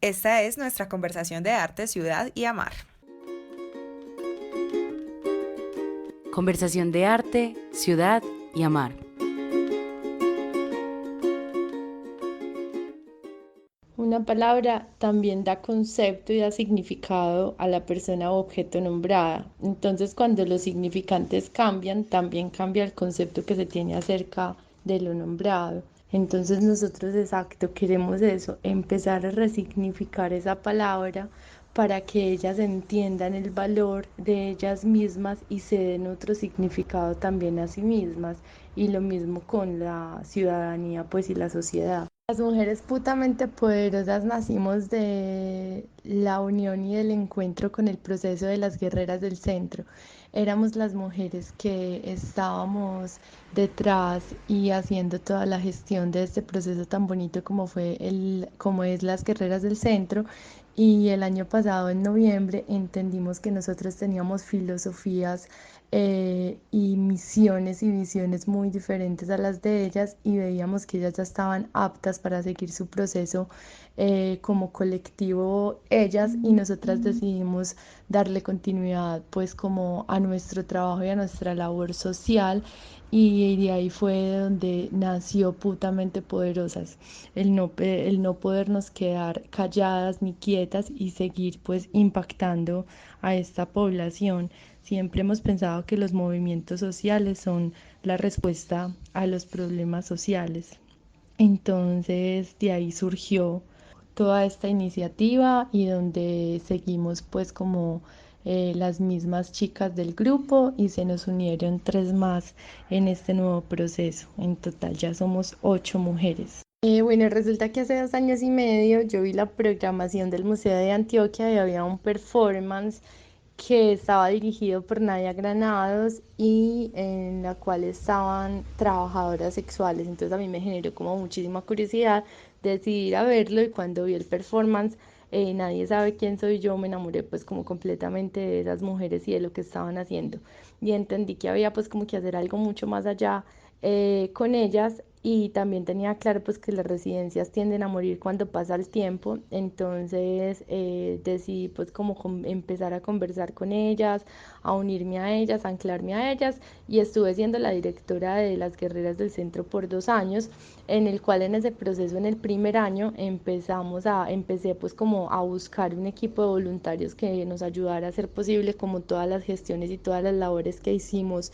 B: Esta es nuestra conversación de arte, ciudad y amar.
A: Conversación de arte, ciudad y amar.
L: Una palabra también da concepto y da significado a la persona o objeto nombrada. Entonces, cuando los significantes cambian, también cambia el concepto que se tiene acerca de lo nombrado. Entonces nosotros exacto queremos eso, empezar a resignificar esa palabra para que ellas entiendan el valor de ellas mismas y se den otro significado también a sí mismas. Y lo mismo con la ciudadanía, pues, y la sociedad. Las mujeres putamente poderosas nacimos de la unión y el encuentro con el proceso de las guerreras del centro. Éramos las mujeres que estábamos detrás y haciendo toda la gestión de este proceso tan bonito como es las guerreras del centro. Y el año pasado, en noviembre, entendimos que nosotros teníamos filosofías y misiones y visiones muy diferentes a las de ellas y veíamos que ellas ya estaban aptas para seguir su proceso como colectivo ellas y nosotras decidimos darle continuidad pues como a nuestro trabajo y a nuestra labor social y de ahí fue donde nació Putamente Poderosas, el no podernos quedar calladas ni quietas y seguir pues impactando a esta población. Siempre hemos pensado que los movimientos sociales son la respuesta a los problemas sociales. Entonces de ahí surgió toda esta iniciativa y donde seguimos pues como las mismas chicas del grupo y se nos unieron 3 más en este nuevo proceso. En total ya somos 8 mujeres. Bueno, resulta que hace 2 años y medio yo vi la programación del Museo de Antioquia y había un performance que estaba dirigido por Nadia Granados y en la cual estaban trabajadoras sexuales. Entonces a mí me generó como muchísima curiosidad decidir a verlo y cuando vi el performance, nadie sabe quién soy yo, me enamoré pues como completamente de esas mujeres y de lo que estaban haciendo. Y entendí que había pues como que hacer algo mucho más allá con ellas y también tenía claro pues que las residencias tienden a morir cuando pasa el tiempo, entonces decidí pues como empezar a conversar con ellas, a unirme a ellas, a anclarme a ellas y estuve siendo la directora de las guerreras del centro por 2 años, en el cual en ese proceso en el primer año empecé pues como a buscar un equipo de voluntarios que nos ayudara a hacer posible como todas las gestiones y todas las labores que hicimos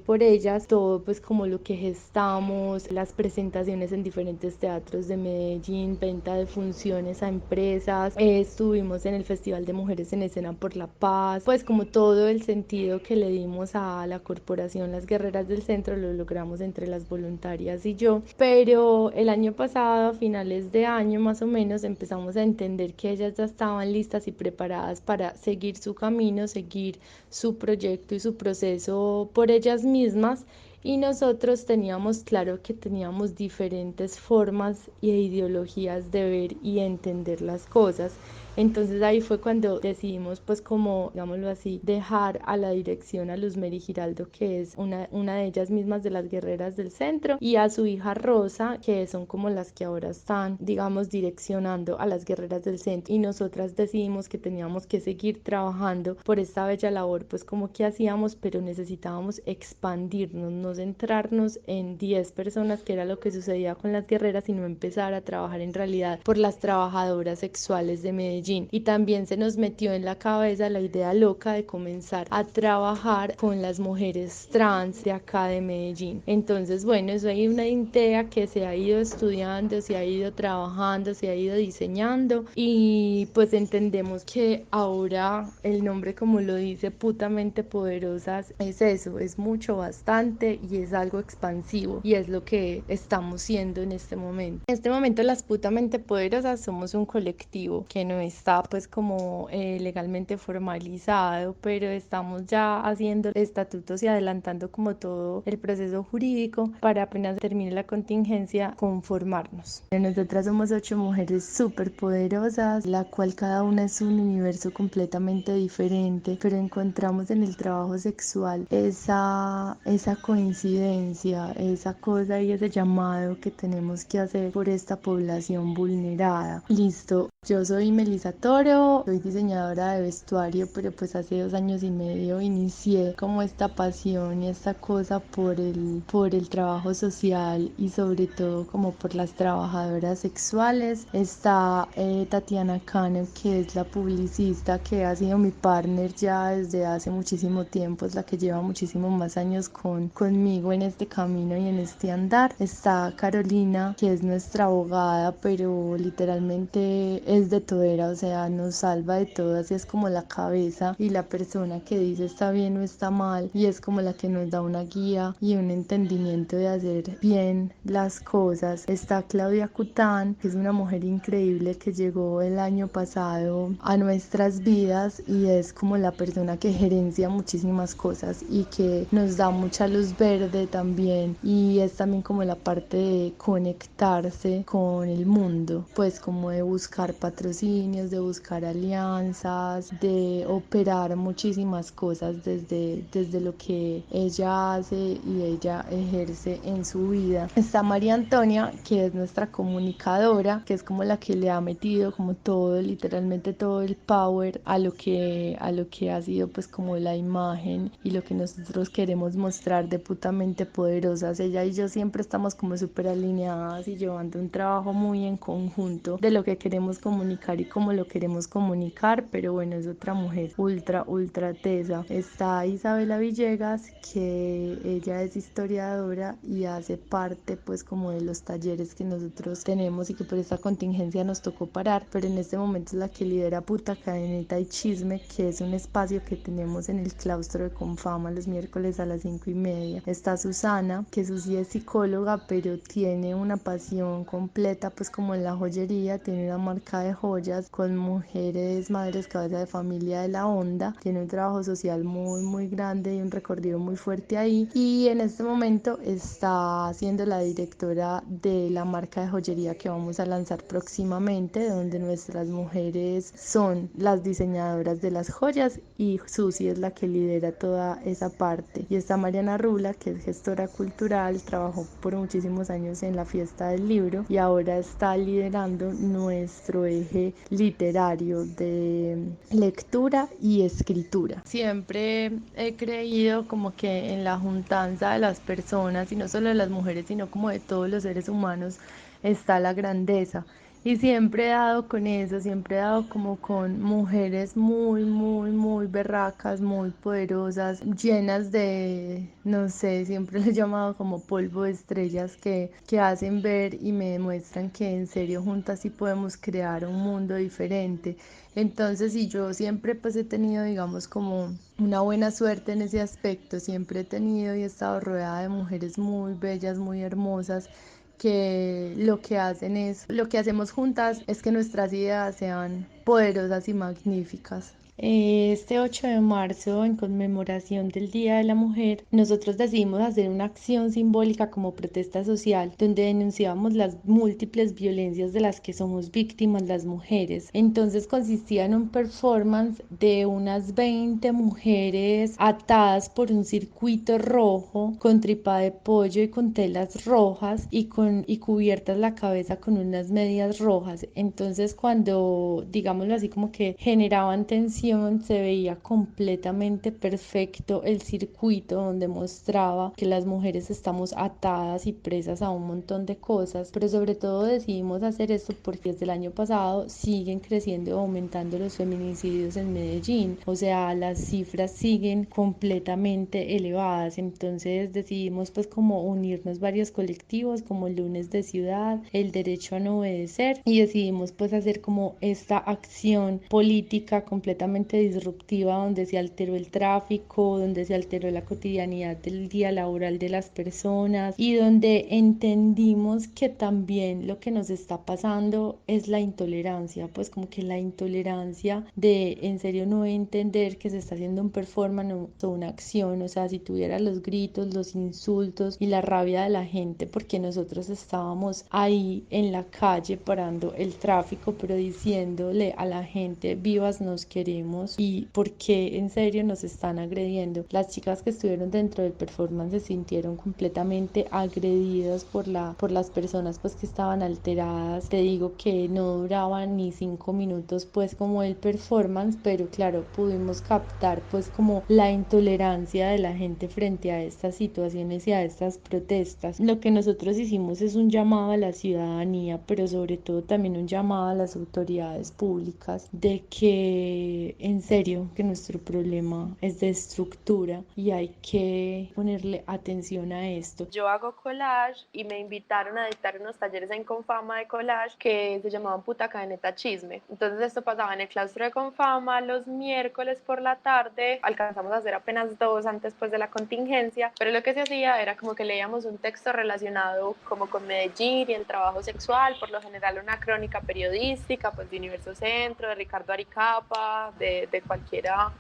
L: por ellas, todo pues como lo que gestamos, las presentaciones en diferentes teatros de Medellín, venta de funciones a empresas, estuvimos en el Festival de Mujeres en Escena por la Paz, pues como todo el sentido que le dimos a la corporación Las Guerreras del Centro lo logramos entre las voluntarias y yo, pero el año pasado, a finales de año más o menos, empezamos a entender que ellas ya estaban listas y preparadas para seguir su camino, seguir su proyecto y su proceso por ellas mismas y nosotros teníamos claro que teníamos diferentes formas e ideologías de ver y entender las cosas. Entonces ahí fue cuando decidimos pues como, digámoslo así, dejar a la dirección a Luz Mary Giraldo, que es una de ellas mismas de las guerreras del centro, y a su hija Rosa, que son como las que ahora están, digamos, direccionando a las guerreras del centro. Y nosotras decidimos que teníamos que seguir trabajando por esta bella labor, pues como que hacíamos, pero necesitábamos expandirnos, no centrarnos en 10 personas, que era lo que sucedía con las guerreras, sino empezar a trabajar en realidad por las trabajadoras sexuales de Medellín. Y también se nos metió en la cabeza la idea loca de comenzar a trabajar con las mujeres trans de acá de Medellín. Entonces, bueno, eso hay una idea que se ha ido estudiando, se ha ido trabajando, se ha ido diseñando y pues entendemos que ahora el nombre, como lo dice, Putamente Poderosas, es eso, es mucho, bastante y es algo expansivo y es lo que estamos siendo en este momento. En este momento las Putamente Poderosas somos un colectivo que no está pues como legalmente formalizado, pero estamos ya haciendo estatutos y adelantando como todo el proceso jurídico para apenas termine la contingencia conformarnos. Nosotras somos 8 mujeres súper poderosas, la cual cada una es un universo completamente diferente, pero encontramos en el trabajo sexual esa coincidencia, esa cosa y ese llamado que tenemos que hacer por esta población vulnerada. Listo, yo soy Melissa Luisa Toro, soy diseñadora de vestuario, pero pues hace 2 años y medio inicié como esta pasión y esta cosa por el trabajo social y sobre todo como por las trabajadoras sexuales. Está Tatiana Cano, que es la publicista que ha sido mi partner ya desde hace muchísimo tiempo, es la que lleva muchísimos más años conmigo en este camino y en este andar. Está Carolina, que es nuestra abogada, pero literalmente es de todera, o sea, nos salva de todas y es como la cabeza y la persona que dice está bien o está mal y es como la que nos da una guía y un entendimiento de hacer bien las cosas. Está Claudia Cután, que es una mujer increíble que llegó el año pasado a nuestras vidas y es como la persona que gerencia muchísimas cosas y que nos da mucha luz verde también, y es también como la parte de conectarse con el mundo, pues como de buscar patrocinios, de buscar alianzas, de operar muchísimas cosas desde lo que ella hace y ella ejerce en su vida. Está María Antonia, que es nuestra comunicadora, que es como la que le ha metido como todo, literalmente todo el power a lo que ha sido pues como la imagen y lo que nosotros queremos mostrar de putamente poderosas. Ella y yo siempre estamos como súper alineadas y llevando un trabajo muy en conjunto de lo que queremos comunicar y cómo lo queremos comunicar, pero bueno, es otra mujer ultra tesa. Está Isabela Villegas, que ella es historiadora y hace parte pues como de los talleres que nosotros tenemos y que por esta contingencia nos tocó parar, pero en este momento es la que lidera Puta Cadeneta y Chisme, que es un espacio que tenemos en el claustro de Confama los miércoles a las 5:30. Está Susana, que sí es psicóloga, pero tiene una pasión completa pues como en la joyería, tiene una marca de joyas con mujeres, madres, cabeza de familia de la onda, tiene un trabajo social muy grande y un recorrido muy fuerte ahí, y en este momento está siendo la directora de la marca de joyería que vamos a lanzar próximamente, donde nuestras mujeres son las diseñadoras de las joyas y Susi es la que lidera toda esa parte. Y está Mariana Rula, que es gestora cultural, trabajó por muchísimos años en la Fiesta del Libro y ahora está liderando nuestro eje literario de lectura y escritura. Siempre he creído como que en la juntanza de las personas, y no solo de las mujeres, sino como de todos los seres humanos, está la grandeza. Y siempre he dado con eso, siempre he dado como con mujeres muy berracas, muy poderosas, llenas de, no sé, siempre les he llamado como polvo de estrellas que hacen ver y me demuestran que en serio juntas sí podemos crear un mundo diferente. Entonces, y yo siempre pues he tenido, digamos, como una buena suerte en ese aspecto, siempre he tenido y he estado rodeada de mujeres muy bellas, muy hermosas, que lo que hacemos juntas es que nuestras ideas sean poderosas y magníficas. Este 8 de marzo, en conmemoración del Día de la Mujer, nosotros decidimos hacer una acción simbólica como protesta social, donde denunciábamos las múltiples violencias de las que somos víctimas las mujeres. Entonces consistía en un performance de unas 20 mujeres atadas por un circuito rojo, con tripa de pollo y con telas rojas y cubiertas la cabeza con unas medias rojas. Entonces cuando, digámoslo así, como que generaban tensión, se veía completamente perfecto el circuito donde mostraba que las mujeres estamos atadas y presas a un montón de cosas, pero sobre todo decidimos hacer esto porque desde el año pasado siguen creciendo y aumentando los feminicidios en Medellín, o sea, las cifras siguen completamente elevadas. Entonces decidimos pues como unirnos varios colectivos como Lunes de Ciudad, El Derecho a No Obedecer, y decidimos pues hacer como esta acción política completamente disruptiva, donde se alteró el tráfico, donde se alteró la cotidianidad del día laboral de las personas y donde entendimos que también lo que nos está pasando es la intolerancia, pues como que la intolerancia de en serio no entender que se está haciendo un performance o una acción, o sea, si tuviera los gritos, los insultos y la rabia de la gente porque nosotros estábamos ahí en la calle parando el tráfico, pero diciéndole diciéndole a la gente vivas nos queremos y por qué en serio nos están agrediendo. Las chicas que estuvieron dentro del performance se sintieron completamente agredidas por las personas pues que estaban alteradas. Te digo que no duraban ni 5 minutos pues como el performance, pero claro, pudimos captar pues como la intolerancia de la gente frente a estas situaciones y a estas protestas. Lo que nosotros hicimos es un llamado a la ciudadanía, pero sobre todo también un llamado a las autoridades públicas de que en serio que nuestro problema es de estructura y hay que ponerle atención a esto.
M: Yo hago collage y me invitaron a dictar unos talleres en Confama de collage que se llamaban Puta Cadeneta Chisme. Entonces esto pasaba en el claustro de Confama los miércoles por la tarde. Alcanzamos a hacer apenas 2 antes pues de la contingencia, pero lo que se hacía era como que leíamos un texto relacionado como con Medellín y el trabajo sexual, por lo general una crónica periodística pues de Universo Centro, de Ricardo Aricapa, de cualquiera,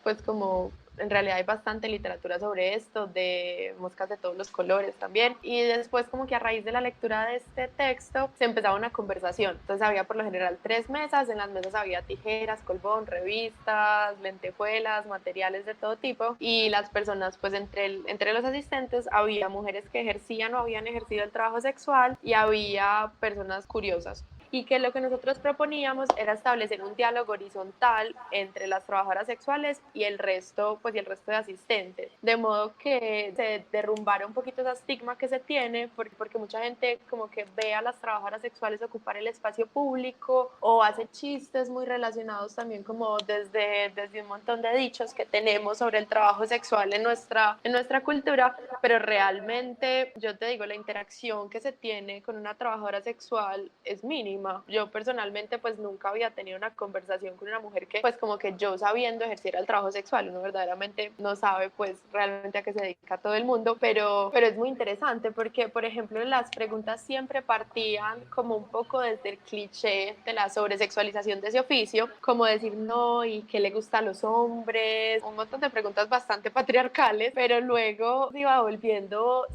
M: pues como en realidad hay bastante literatura sobre esto, de Moscas de todos los colores también, y después como que a raíz de la lectura de este texto se empezaba una conversación. Entonces había por lo general 3 mesas, en las mesas había tijeras, colbón, revistas, lentejuelas, materiales de todo tipo, y las personas pues entre los asistentes había mujeres que ejercían o habían ejercido el trabajo sexual y había personas curiosas. Y que lo que nosotros proponíamos era establecer un diálogo horizontal entre las trabajadoras sexuales y el resto, pues y el resto de asistentes, de modo que se derrumbara un poquito ese estigma que se tiene, porque mucha gente como que ve a las trabajadoras sexuales ocupar el espacio público o hace chistes muy relacionados también como desde un montón de dichos que tenemos sobre el trabajo sexual en nuestra cultura, pero realmente yo te digo, la interacción que se tiene con una trabajadora sexual es mínima. Yo personalmente pues nunca había tenido una conversación con una mujer que pues como que yo sabiendo ejerciera el trabajo sexual. Uno verdaderamente no sabe pues realmente a qué se dedica todo el mundo, pero es muy interesante porque por ejemplo las preguntas siempre partían como un poco desde el cliché de la sobresexualización de ese oficio, como decir no y qué le gusta a los hombres, un montón de preguntas bastante patriarcales, pero luego se iba volviendo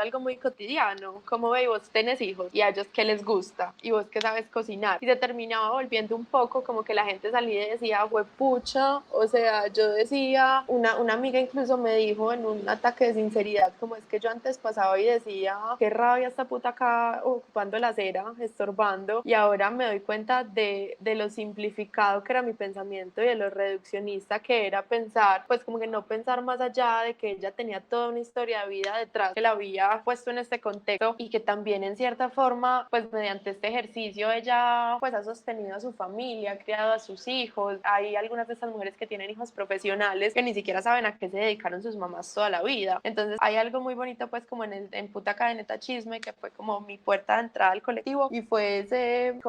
M: algo muy cotidiano, como ve, vos tenés hijos y a ellos qué les gusta y vos qué sabes cocinar, y se terminaba volviendo un poco como que la gente salía y decía huepucha, o sea, yo decía, una amiga incluso me dijo en un ataque de sinceridad, como es que yo antes pasaba y decía, qué rabia esta puta acá ocupando la acera, estorbando, y ahora me doy cuenta de lo simplificado que era mi pensamiento y de lo reduccionista que era pensar, pues como que no pensar más allá de que ella tenía toda una historia de vida detrás que la había puesto en este contexto y que también en cierta forma, pues mediante este ejercicio ella pues ha sostenido a su familia, ha criado a sus hijos. Hay algunas de estas mujeres que tienen hijos profesionales que ni siquiera saben a qué se dedicaron sus mamás toda la vida. Entonces hay algo muy bonito pues como en Puta Cadeneta Chisme, que fue como mi puerta de entrada al colectivo y fue ese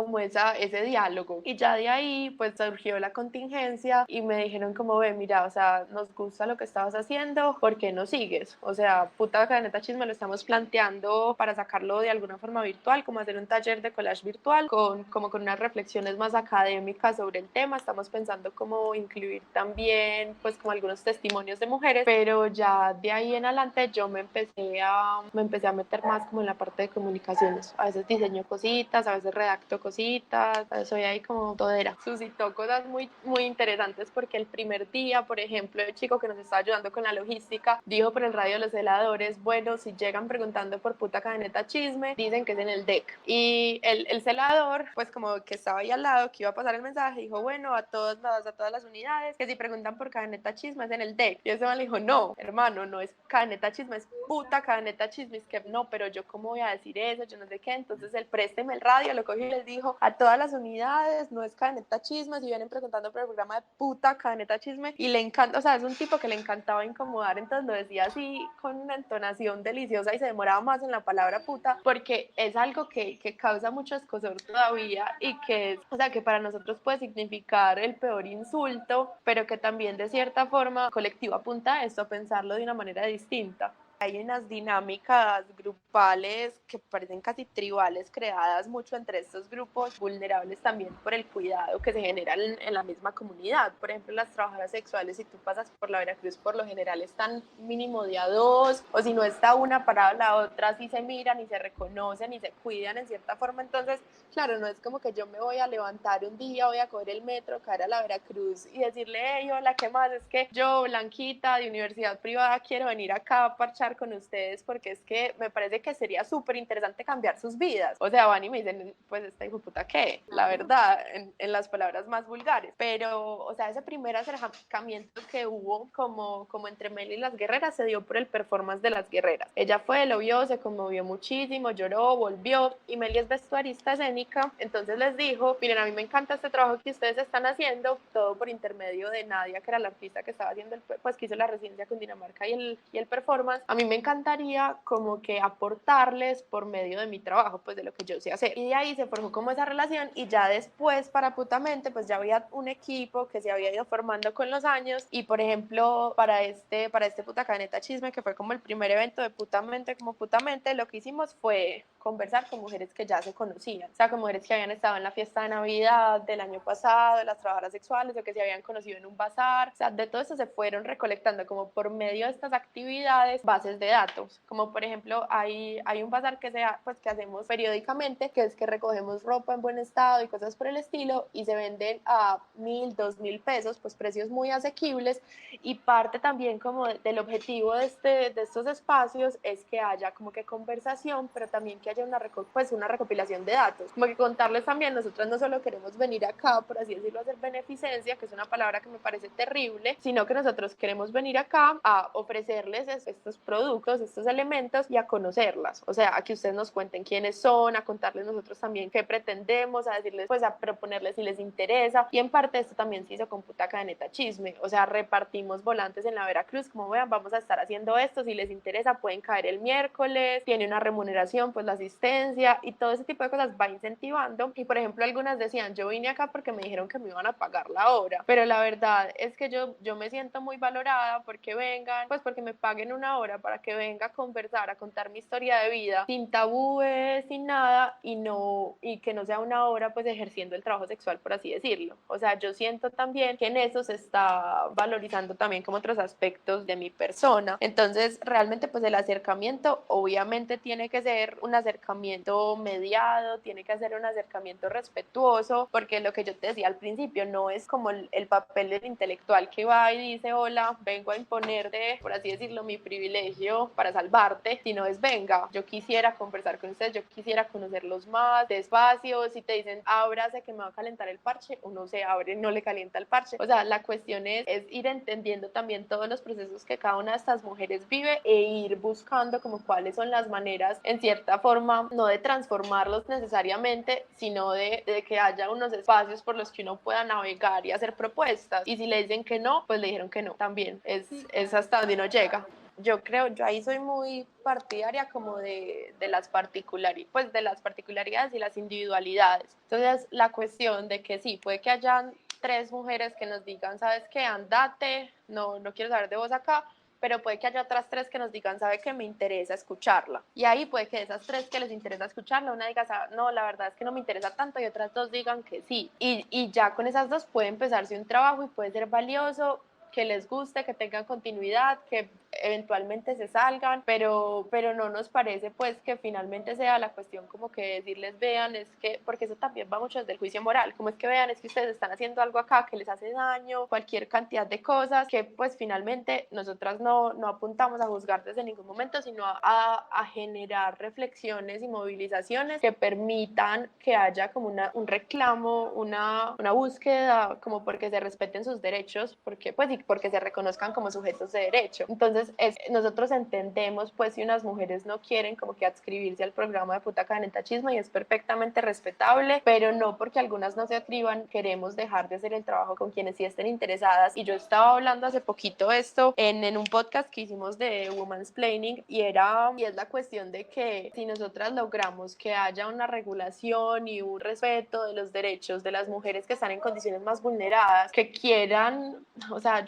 M: diálogo. Y ya de ahí pues surgió la contingencia y me dijeron como ve, mira, o sea, nos gusta lo que estabas haciendo, ¿por qué no sigues? O sea, Puta Cadeneta Chisme lo estamos planteando para sacarlo de alguna forma virtual, como hacer un taller de collage virtual con unas reflexiones más académicas sobre el tema. Estamos pensando cómo incluir también pues como algunos testimonios de mujeres, pero ya de ahí en adelante yo me empecé a meter más como en la parte de comunicaciones. A veces diseño cositas, a veces redacto cositas, soy ahí como todera. Suscitó cosas muy, muy interesantes porque el primer día, por ejemplo, el chico que nos estaba ayudando con la logística dijo por el radio de los heladores, bueno, si llegan preguntando por Puta Cadeneta Chisme, dicen que es en el DEC. Y el celador, pues como que estaba ahí al lado, que iba a pasar el mensaje, dijo, bueno, a todas las unidades, que si preguntan por Cadeneta Chisme es en el DEC. Y ese man le dijo, no, hermano, no es Cadeneta Chisme, es Puta Cadeneta Chisme. Es que no, pero yo cómo voy a decir eso, yo no sé qué. Entonces él présteme el radio, lo cogió y les dijo, a todas las unidades, no es Cadeneta Chisme, si vienen preguntando por el programa de Puta Cadeneta Chisme. Y le encanta, o sea, es un tipo que le encantaba incomodar, entonces lo decía así con una entonación deliciosa y se demoraba más en la palabra puta, porque es algo que causa mucho escozor todavía y que, o sea, que para nosotros puede significar el peor insulto, pero que también de cierta forma colectivo apunta a esto, a pensarlo de una manera distinta. hay unas dinámicas grupales que parecen casi tribales creadas mucho entre estos grupos vulnerables también por el cuidado que se genera en la misma comunidad. Por ejemplo, las trabajadoras sexuales, si tú pasas por la Veracruz, por lo general están mínimo de a dos, o si no está una parada la otra, sí se miran y se reconocen y se cuidan en cierta forma. Entonces, claro, no es como que yo me voy a levantar un día, voy a coger el metro, caer a la Veracruz y decirle, hey, hola, ¿qué más? Es que yo, Blanquita, de universidad privada, quiero venir acá a parchar con ustedes porque es que me parece que sería súper interesante cambiar sus vidas. O sea, van y me dicen, pues esta hijo puta, ¿qué? La verdad, en las palabras más vulgares. Pero, o sea, ese primer acercamiento que hubo como entre Meli y las guerreras se dio por el performance de las guerreras. Ella fue, lo vio, se conmovió muchísimo, lloró, volvió, y Meli es vestuarista escénica, entonces les dijo, miren, a mí me encanta este trabajo que ustedes están haciendo, todo por intermedio de Nadia, que era la artista que estaba haciendo, pues que hizo la residencia con Dinamarca y el performance. A mí me encantaría como que aportarles por medio de mi trabajo, pues de lo que yo sé hacer. Y de ahí se formó como esa relación, y ya después para Putamente pues ya había un equipo que se había ido formando con los años, y por ejemplo para este Putacá Neta Chisme, que fue como el primer evento de Putamente como Putamente, lo que hicimos fue conversar con mujeres que ya se conocían, o sea, con mujeres que habían estado en la fiesta de Navidad del año pasado, de las trabajadoras sexuales, o que se habían conocido en un bazar. O sea, de todo eso se fueron recolectando como por medio de estas actividades bases de datos, como por ejemplo hay un bazar que hacemos periódicamente, que es que recogemos ropa en buen estado y cosas por el estilo, y se venden a 1.000, 2.000 pesos, pues precios muy asequibles, y parte también como del objetivo de estos espacios es que haya como que conversación, pero también que haya una recopilación de datos, como que contarles también, nosotros no solo queremos venir acá, por así decirlo, a hacer beneficencia, que es una palabra que me parece terrible, sino que nosotros queremos venir acá a ofrecerles estos productos, estos elementos, y a conocerlas, o sea, a que ustedes nos cuenten quiénes son, a contarles nosotros también qué pretendemos, a decirles, pues a proponerles si les interesa, y en parte esto también se hizo con Putaca de Neta Chisme, o sea, repartimos volantes en la Veracruz, como vean, vamos a estar haciendo esto, si les interesa pueden caer el miércoles, tiene una remuneración, pues la asistencia, y todo ese tipo de cosas va incentivando. Y por ejemplo, algunas decían, yo vine acá porque me dijeron que me iban a pagar la hora, pero la verdad es que yo me siento muy valorada porque vengan, pues porque me paguen una hora para que venga a conversar, a contar mi historia de vida, sin tabúes, sin nada, y que no sea una hora pues ejerciendo el trabajo sexual, por así decirlo. O sea, yo siento también que en eso se está valorizando también como otros aspectos de mi persona. Entonces, realmente pues el acercamiento obviamente tiene que ser un acercamiento mediado, tiene que ser un acercamiento respetuoso, porque lo que yo te decía al principio, no es como el papel del intelectual que va y dice, hola, vengo a imponerte, por así decirlo, mi privilegio para salvarte, sino es, venga, yo quisiera conversar con ustedes, yo quisiera conocerlos más despacio, si te dicen, ábrase que me va a calentar el parche, uno se abre, no le calienta el parche. O sea, la cuestión es ir entendiendo también todos los procesos que cada una de estas mujeres vive, e ir buscando como cuáles son las maneras, en cierta forma, no de transformarlos necesariamente, sino de que haya unos espacios por los que uno pueda navegar y hacer propuestas. Y si le dicen que no, pues le dijeron que no. También es hasta donde uno llega. Yo ahí soy muy partidaria como de las particularidades y las individualidades. Entonces, la cuestión de que sí, puede que hayan 3 mujeres que nos digan, ¿sabes qué? Andate, no quiero saber de vos acá, pero puede que haya otras 3 que nos digan, ¿sabe qué? Me interesa escucharla. Y ahí puede que de esas 3 que les interesa escucharla, una diga, no, la verdad es que no me interesa tanto, y otras 2 digan que sí. Y ya con esas 2 puede empezarse un trabajo y puede ser valioso, que les guste, que tengan continuidad, que eventualmente se salgan, pero no nos parece pues que finalmente sea la cuestión como que decirles, vean, es que, porque eso también va mucho desde el juicio moral, como es que vean, es que ustedes están haciendo algo acá que les hace daño, cualquier cantidad de cosas que pues finalmente nosotras no apuntamos a juzgar desde ningún momento, sino a generar reflexiones y movilizaciones que permitan que haya como un reclamo, una búsqueda como porque se respeten sus derechos, porque se reconozcan como sujetos de derecho. Entonces nosotros entendemos pues si unas mujeres no quieren como que adscribirse al programa de Putaca de Neta Chisme, y es perfectamente respetable, pero no porque algunas no se atriban queremos dejar de hacer el trabajo con quienes sí estén interesadas. Y yo estaba hablando hace poquito esto en un podcast que hicimos de Woman's Planning, y es la cuestión de que si nosotras logramos que haya una regulación y un respeto de los derechos de las mujeres que están en condiciones más vulneradas, que quieran, o sea,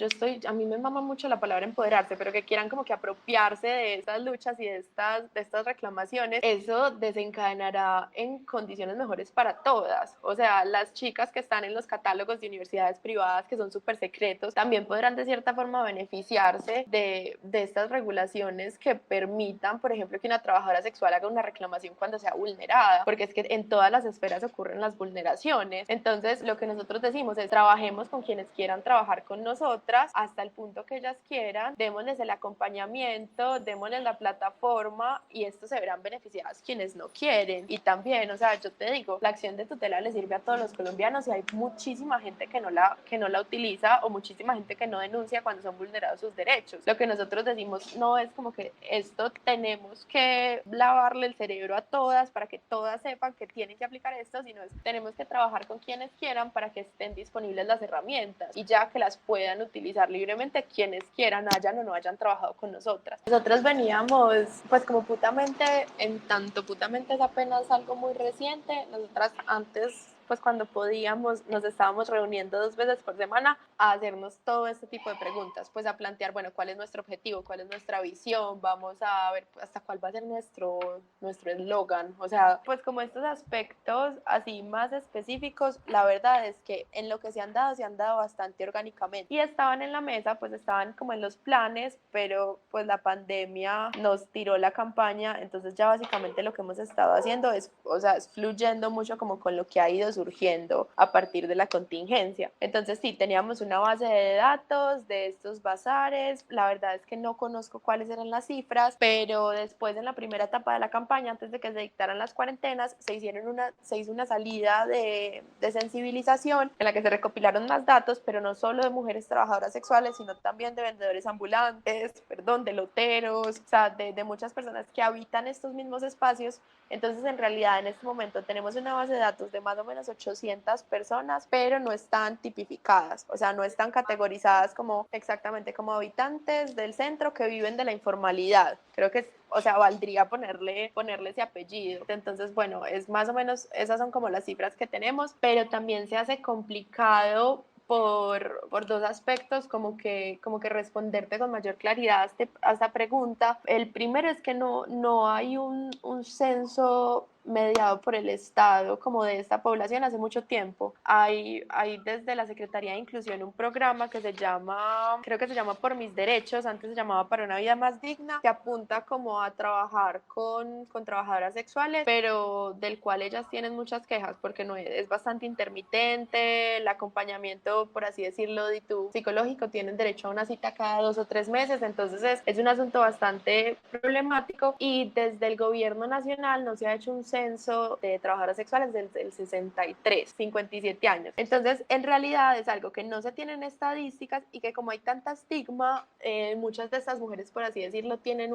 M: a mí me mama mucho la palabra empoderarse, pero que quieran como que apropiarse de estas luchas y de estas reclamaciones, eso desencadenará en condiciones mejores para todas. O sea, las chicas que están en los catálogos de universidades privadas que son súper secretos, también podrán de cierta forma beneficiarse de estas regulaciones que permitan, por ejemplo, que una trabajadora sexual haga una reclamación cuando sea vulnerada, porque es que en todas las esferas ocurren las vulneraciones. Entonces, lo que nosotros decimos es, trabajemos con quienes quieran trabajar con nosotras hasta el punto que ellas quieran, démosles el acompañamiento, démosles la plataforma y esto se verán beneficiadas quienes no quieren. Y también, o sea, yo te digo, la acción de tutela le sirve a todos los colombianos y hay muchísima gente que no la utiliza o muchísima gente que no denuncia cuando son vulnerados sus derechos. Lo que nosotros decimos no es como que esto tenemos que lavarle el cerebro a todas para que todas sepan que tienen que aplicar esto, sino es tenemos que trabajar con quienes quieran para que estén disponibles las herramientas y ya que las puedan utilizar libremente quienes quieran, hayan o no hayan trabajado con nosotras. Nosotros veníamos pues como putamente, en tanto putamente es apenas algo muy reciente, nosotras antes pues cuando podíamos nos estábamos reuniendo 2 veces por semana a hacernos todo este tipo de preguntas, pues a plantear, bueno, cuál es nuestro objetivo, cuál es nuestra visión, vamos a ver hasta cuál va a ser nuestro eslogan, o sea, pues como estos aspectos así más específicos, la verdad es que en lo que se han dado bastante orgánicamente y estaban en la mesa, pues estaban como en los planes, pero pues la pandemia nos tiró la campaña, entonces ya básicamente lo que hemos estado haciendo es, o sea, es fluyendo mucho como con lo que ha ido surgiendo a partir de la contingencia. Entonces sí, teníamos una base de datos de estos bazares, la verdad es que no conozco cuáles eran las cifras, pero después en la primera etapa de la campaña, antes de que se dictaran las cuarentenas, se hizo una salida de sensibilización en la que se recopilaron más datos, pero no solo de mujeres trabajadoras sexuales, sino también de vendedores ambulantes, de loteros, o sea, de muchas personas que habitan estos mismos espacios. Entonces, en realidad, en este momento tenemos una base de datos de más o menos 800 personas, pero no están tipificadas, o sea, no están categorizadas como exactamente como habitantes del centro que viven de la informalidad. Creo que, o sea, valdría ponerle ese apellido. Entonces, bueno, es más o menos, esas son como las cifras que tenemos, pero también se hace complicado por 2 aspectos, como que responderte con mayor claridad a esta pregunta. El primero es que no hay un censo mediado por el Estado como de esta población hace mucho tiempo. Hay desde la Secretaría de Inclusión un programa que creo que se llama Por Mis Derechos, antes se llamaba Para una Vida Más Digna, que apunta como a trabajar con trabajadoras sexuales, pero del cual ellas tienen muchas quejas porque no es bastante intermitente, el acompañamiento, por así decirlo, psicológico, tienen derecho a una cita cada 2 o 3 meses, entonces es un asunto bastante problemático y desde el gobierno nacional no se ha hecho un censo de trabajadoras sexuales desde el 63, 57 años. Entonces, en realidad es algo que no se tiene en estadísticas y que como hay tanta estigma, muchas de estas mujeres, por así decirlo, tienen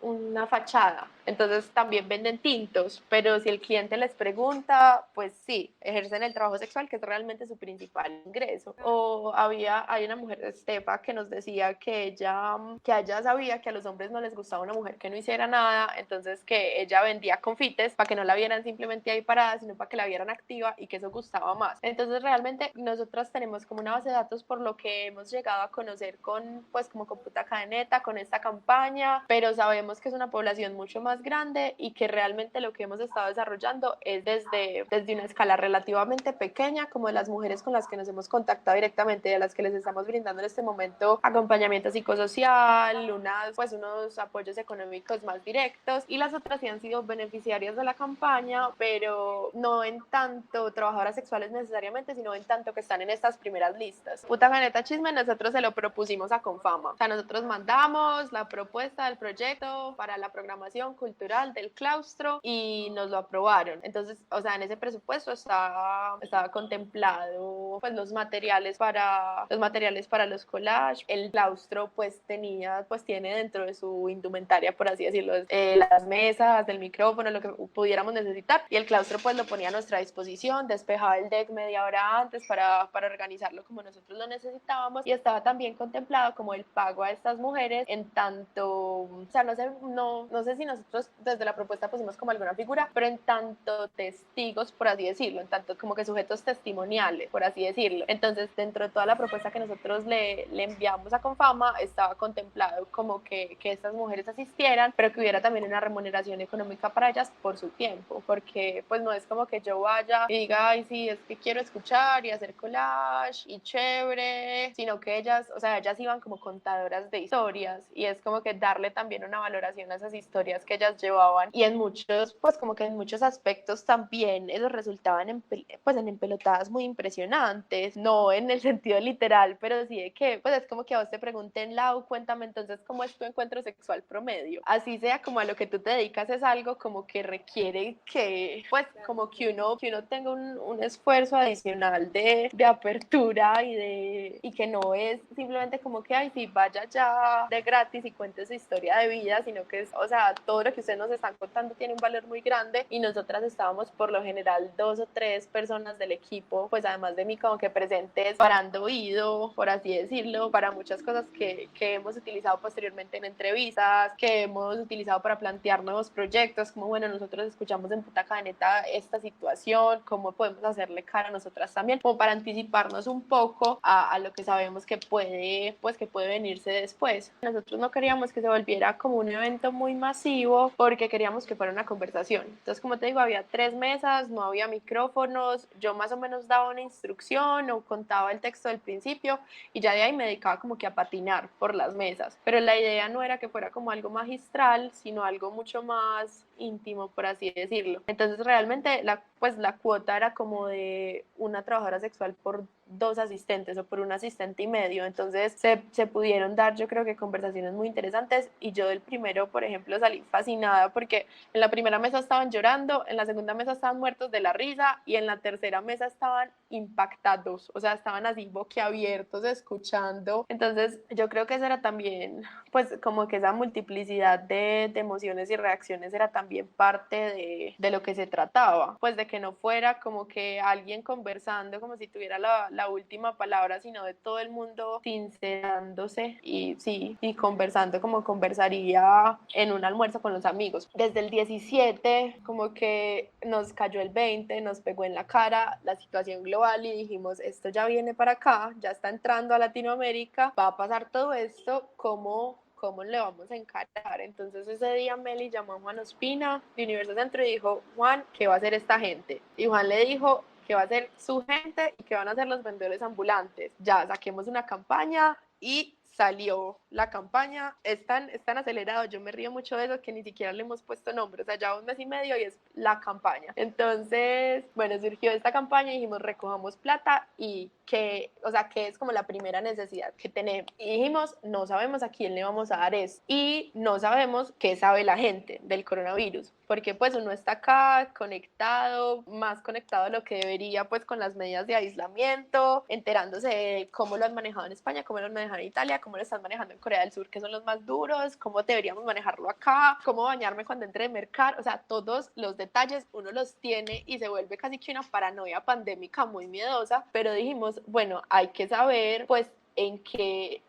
M: una fachada. Entonces, también venden tintos, pero si el cliente les pregunta, pues sí, ejercen el trabajo sexual, que es realmente su principal ingreso. O hay una mujer, Estefa, que nos decía que ella sabía que a los hombres no les gustaba una mujer que no hiciera nada, entonces que ella vendía confites para que no la vieran simplemente ahí parada, sino para que la vieran activa y que eso gustaba más. Entonces realmente nosotras tenemos como una base de datos por lo que hemos llegado a conocer como con Puta Cadeneta, con esta campaña, pero sabemos que es una población mucho más grande y que realmente lo que hemos estado desarrollando es desde una escala relativamente pequeña, como de las mujeres con las que nos hemos contactado directamente y a las que les estamos brindando en este momento acompañamiento psicosocial, unos apoyos económicos más directos, y las otras sí han sido beneficiarias de la campaña, pero no en tanto trabajadoras sexuales necesariamente, sino en tanto que están en estas primeras listas. Puta Caneta Chisme, nosotros se lo propusimos a Confama. O sea, nosotros mandamos la propuesta del proyecto para la programación cultural del claustro y nos lo aprobaron. Entonces, o sea, en ese presupuesto estaba contemplado pues los materiales para los collages. El claustro tiene dentro de su indumentaria, por así decirlo, las mesas, el micrófono, bueno, lo que pudiéramos necesitar, y el claustro pues lo ponía a nuestra disposición, despejaba el deck media hora antes para organizarlo como nosotros lo necesitábamos, y estaba también contemplado como el pago a estas mujeres en tanto, o sea, no sé si nosotros desde la propuesta pusimos como alguna figura, pero en tanto testigos, por así decirlo, en tanto como que sujetos testimoniales, por así decirlo. Entonces, dentro de toda la propuesta que nosotros le enviamos a Confama, estaba contemplado como que estas mujeres asistieran, pero que hubiera también una remuneración económica para ellas por su tiempo, porque pues no es como que yo vaya y diga, ay, sí, es que quiero escuchar y hacer collage y chévere, sino que ellas, o sea, ellas iban como contadoras de historias, y es como que darle también una valoración a esas historias que ellas llevaban, y en muchos, pues como que en muchos aspectos también ellos resultaban en empelotadas muy impresionantes, no en el sentido literal, pero sí de que, pues es como que a vos te pregunten, Lau, cuéntame entonces cómo es tu encuentro sexual promedio, así sea como a lo que tú te dedicas, es algo como que requiere que, pues como que uno tenga un esfuerzo adicional de apertura y que no es simplemente como que, ay, sí, vaya ya de gratis y cuente su historia de vida, sino que es, o sea, todo lo que ustedes nos están contando tiene un valor muy grande, y nosotras estábamos por lo general 2 o 3 personas del equipo, pues además de mí como que presentes, parando oído, por así decirlo, para muchas cosas que hemos utilizado posteriormente en entrevistas, que hemos utilizado para plantear nuevos proyectos, como bueno, nosotros escuchamos en Puta Caneta esta situación, cómo podemos hacerle cara a nosotras también, como para anticiparnos un poco a lo que sabemos que puede venirse después. Nosotros no queríamos que se volviera como un evento muy masivo, porque queríamos que fuera una conversación. Entonces, como te digo, había 3 mesas, no había micrófonos, yo más o menos daba una instrucción o contaba el texto del principio, y ya de ahí me dedicaba como que a patinar por las mesas. Pero la idea no era que fuera como algo magistral, sino algo mucho más íntimo, por así decirlo. Entonces, realmente la cuota era como de una trabajadora sexual por 2 asistentes o por un asistente y medio. Entonces se pudieron dar, yo creo que conversaciones muy interesantes, y yo del primero, por ejemplo, salí fascinada porque en la primera mesa estaban llorando, en la segunda mesa estaban muertos de la risa, y en la tercera mesa estaban impactados, o sea, estaban así boquiabiertos escuchando. Entonces yo creo que eso era también, pues como que esa multiplicidad de emociones y reacciones era también parte de lo que se trataba, pues de que no fuera como que alguien conversando como si tuviera la última palabra, sino de todo el mundo sincerándose y conversando como conversaría en un almuerzo con los amigos. Desde el 17 como que nos cayó el 20, nos pegó en la cara la situación global, y dijimos, esto ya viene para acá, ya está entrando a Latinoamérica, va a pasar todo esto, ¿cómo le vamos a encarar? Entonces ese día Meli llamó a Juan Ospina de Universo Centro y dijo, Juan, ¿qué va a hacer esta gente? Y Juan le dijo que va a ser su gente y que van a ser los vendedores ambulantes. Ya, saquemos una campaña, y salió la campaña. Es tan acelerado, yo me río mucho de eso, que ni siquiera le hemos puesto nombre, o sea, ya 1 mes y medio y es la campaña. Entonces, bueno, surgió esta campaña y dijimos, recojamos plata, y que es como la primera necesidad que tenemos. Y dijimos, no sabemos a quién le vamos a dar eso, y no sabemos qué sabe la gente del coronavirus, porque pues uno está acá conectado, más conectado de lo que debería, pues con las medidas de aislamiento, enterándose de cómo lo han manejado en España, cómo lo han manejado en Italia, cómo lo están manejando en Corea del Sur, que son los más duros, cómo deberíamos manejarlo acá, cómo bañarme cuando entre de mercar, o sea, todos los detalles uno los tiene y se vuelve casi que una paranoia pandémica muy miedosa, pero dijimos, bueno, hay que saber pues en qué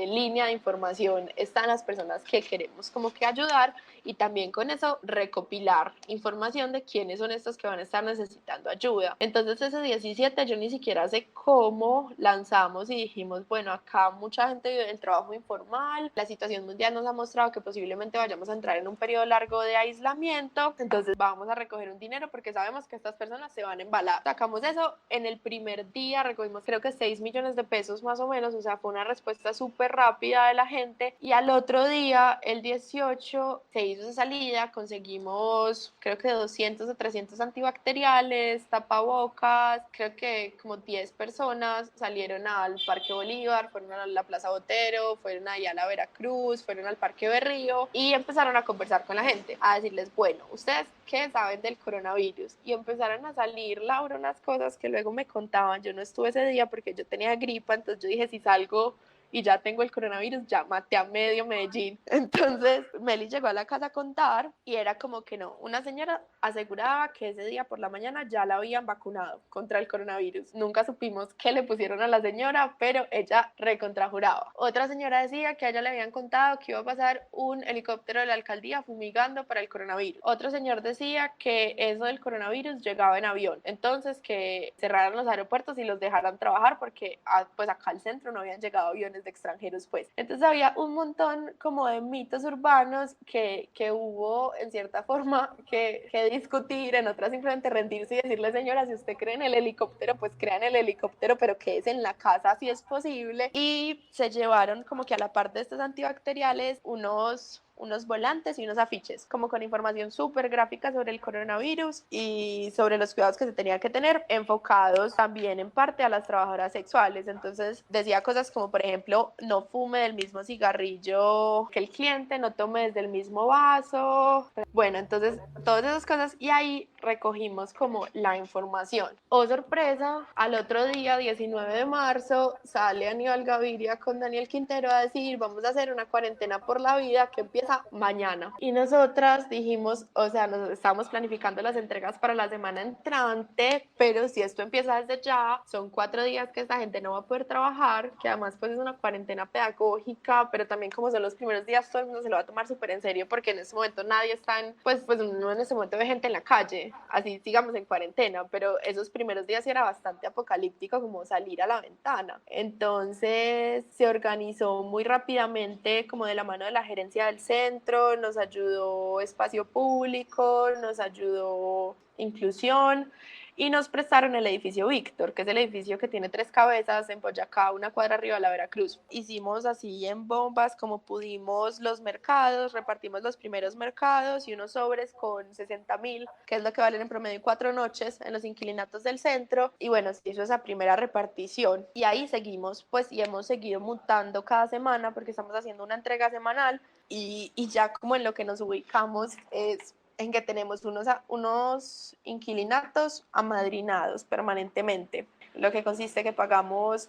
M: línea de información están las personas que queremos como que ayudar, y también con eso recopilar información de quiénes son estos que van a estar necesitando ayuda. Entonces ese 17 yo ni siquiera sé cómo lanzamos y dijimos, bueno, acá mucha gente vive el trabajo informal, la situación mundial nos ha mostrado que posiblemente vayamos a entrar en un periodo largo de aislamiento, entonces vamos a recoger un dinero porque sabemos que estas personas se van a embalar. Sacamos eso, en el primer día recogimos creo que 6 millones de pesos más o menos, o sea, fue una respuesta súper rápida de la gente, y al otro día, el 18, se hizo esa salida, conseguimos creo que 200 o 300 antibacteriales, tapabocas, creo que como 10 personas salieron al Parque Bolívar, fueron a la Plaza Botero, fueron ahí a la Veracruz, fueron al Parque Berrío, y empezaron a conversar con la gente, a decirles, bueno, ¿ustedes qué saben del coronavirus? Y empezaron a salir, Laura, unas cosas que luego me contaban, yo no estuve ese día porque yo tenía gripa, entonces yo dije, si salgo y ya tengo el coronavirus, ya maté a medio Medellín. Entonces Meli llegó a la casa a contar y era como que no, una señora aseguraba que ese día por la mañana ya la habían vacunado contra el coronavirus. Nunca supimos qué le pusieron a la señora, pero ella recontrajuraba. Otra señora decía que a ella le habían contado que iba a pasar un helicóptero de la alcaldía fumigando para el coronavirus. Otro señor decía que eso del coronavirus llegaba en avión, entonces que cerraran los aeropuertos y los dejaran trabajar porque pues acá al centro no habían llegado aviones de extranjeros pues. Entonces había un montón como de mitos urbanos que hubo en cierta forma que discutir, en otras simplemente rendirse y decirle, señora, si usted cree en el helicóptero, pues crea en el helicóptero, pero quédese en la casa si es posible. Y se llevaron como que a la parte de estos antibacteriales unos volantes y unos afiches, como con información súper gráfica sobre el coronavirus y sobre los cuidados que se tenían que tener, enfocados también en parte a las trabajadoras sexuales. Entonces decía cosas como, por ejemplo, no fume del mismo cigarrillo que el cliente, no tome desde el mismo vaso. Bueno, entonces todas esas cosas, y ahí recogimos como la información. Oh, sorpresa, al otro día, 19 de marzo, sale Aníbal Gaviria con Daniel Quintero a decir, vamos a hacer una cuarentena por la vida que empieza mañana. Y nosotras dijimos, o sea, nos estamos planificando las entregas para la semana entrante, pero si esto empieza desde ya, son 4 días que esta gente no va a poder trabajar, que además pues es una cuarentena pedagógica, pero también como son los primeros días, todo el mundo se lo va a tomar súper en serio, porque en este momento nadie está en, pues no en este momento ve gente en la calle, así sigamos en cuarentena, pero esos primeros días sí era bastante apocalíptico como salir a la ventana. Entonces se organizó muy rápidamente como de la mano de la gerencia del centro, nos ayudó espacio público, nos ayudó inclusión y nos prestaron el edificio Víctor, que es el edificio que tiene 3 cabezas en Boyacá, una cuadra arriba de la Veracruz. Hicimos así en bombas como pudimos los mercados, repartimos los primeros mercados y unos sobres con 60.000, que es lo que valen en promedio 4 noches en los inquilinatos del centro. Y bueno, se hizo esa primera repartición y ahí seguimos pues y hemos seguido mutando cada semana porque estamos haciendo una entrega semanal y ya como en lo que nos ubicamos es en que tenemos unos inquilinatos amadrinados permanentemente, lo que consiste que pagamos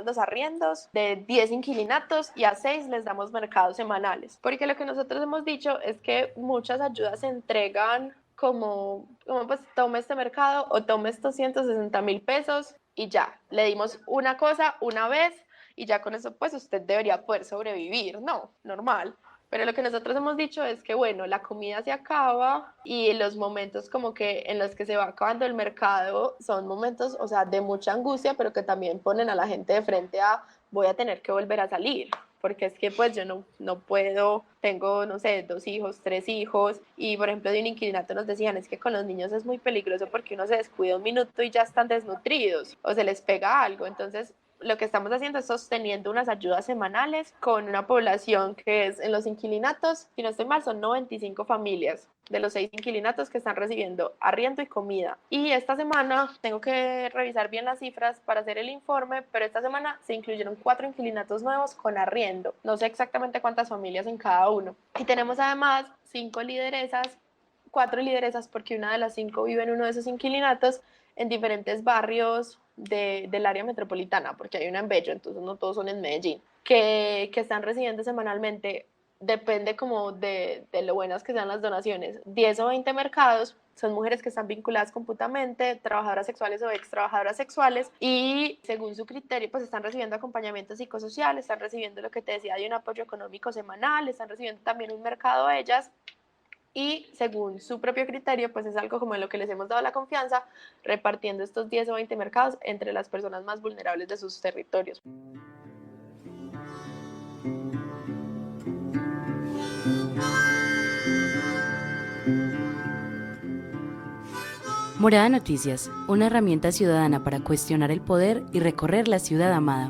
M: los arriendos de 10 inquilinatos y a 6 les damos mercados semanales, porque lo que nosotros hemos dicho es que muchas ayudas se entregan como pues tome este mercado o tome estos 160.000 pesos y ya, le dimos una cosa una vez y ya con eso pues usted debería poder sobrevivir, no, normal. Pero lo que nosotros hemos dicho es que, bueno, la comida se acaba y los momentos como que en los que se va acabando el mercado son momentos, o sea, de mucha angustia, pero que también ponen a la gente de frente a voy a tener que volver a salir, porque es que pues yo no puedo, tengo, no sé, 2 hijos, 3 hijos, y por ejemplo de un inquilinato nos decían, es que con los niños es muy peligroso porque uno se descuida un minuto y ya están desnutridos, o se les pega algo, entonces lo que estamos haciendo es sosteniendo unas ayudas semanales con una población que es en los inquilinatos, si no estoy mal, son 95 familias de los 6 inquilinatos que están recibiendo arriendo y comida. Y esta semana, tengo que revisar bien las cifras para hacer el informe, pero esta semana se incluyeron 4 inquilinatos nuevos con arriendo. No sé exactamente cuántas familias en cada uno. Y tenemos además 5 lideresas, 4 lideresas porque una de las 5 vive en uno de esos inquilinatos en diferentes barrios del área metropolitana, porque hay una en Bello, entonces no todos son en Medellín, que están recibiendo semanalmente, depende como de lo buenas que sean las donaciones, 10 o 20 mercados, son mujeres que están vinculadas con Putamente, trabajadoras sexuales o ex trabajadoras sexuales, y según su criterio pues están recibiendo acompañamiento psicosocial, están recibiendo lo que te decía de un apoyo económico semanal, están recibiendo también un mercado a ellas, y según su propio criterio, pues es algo como en lo que les hemos dado la confianza, repartiendo estos 10 o 20 mercados entre las personas más vulnerables de sus territorios.
A: Morada Noticias, una herramienta ciudadana para cuestionar el poder y recorrer la ciudad amada.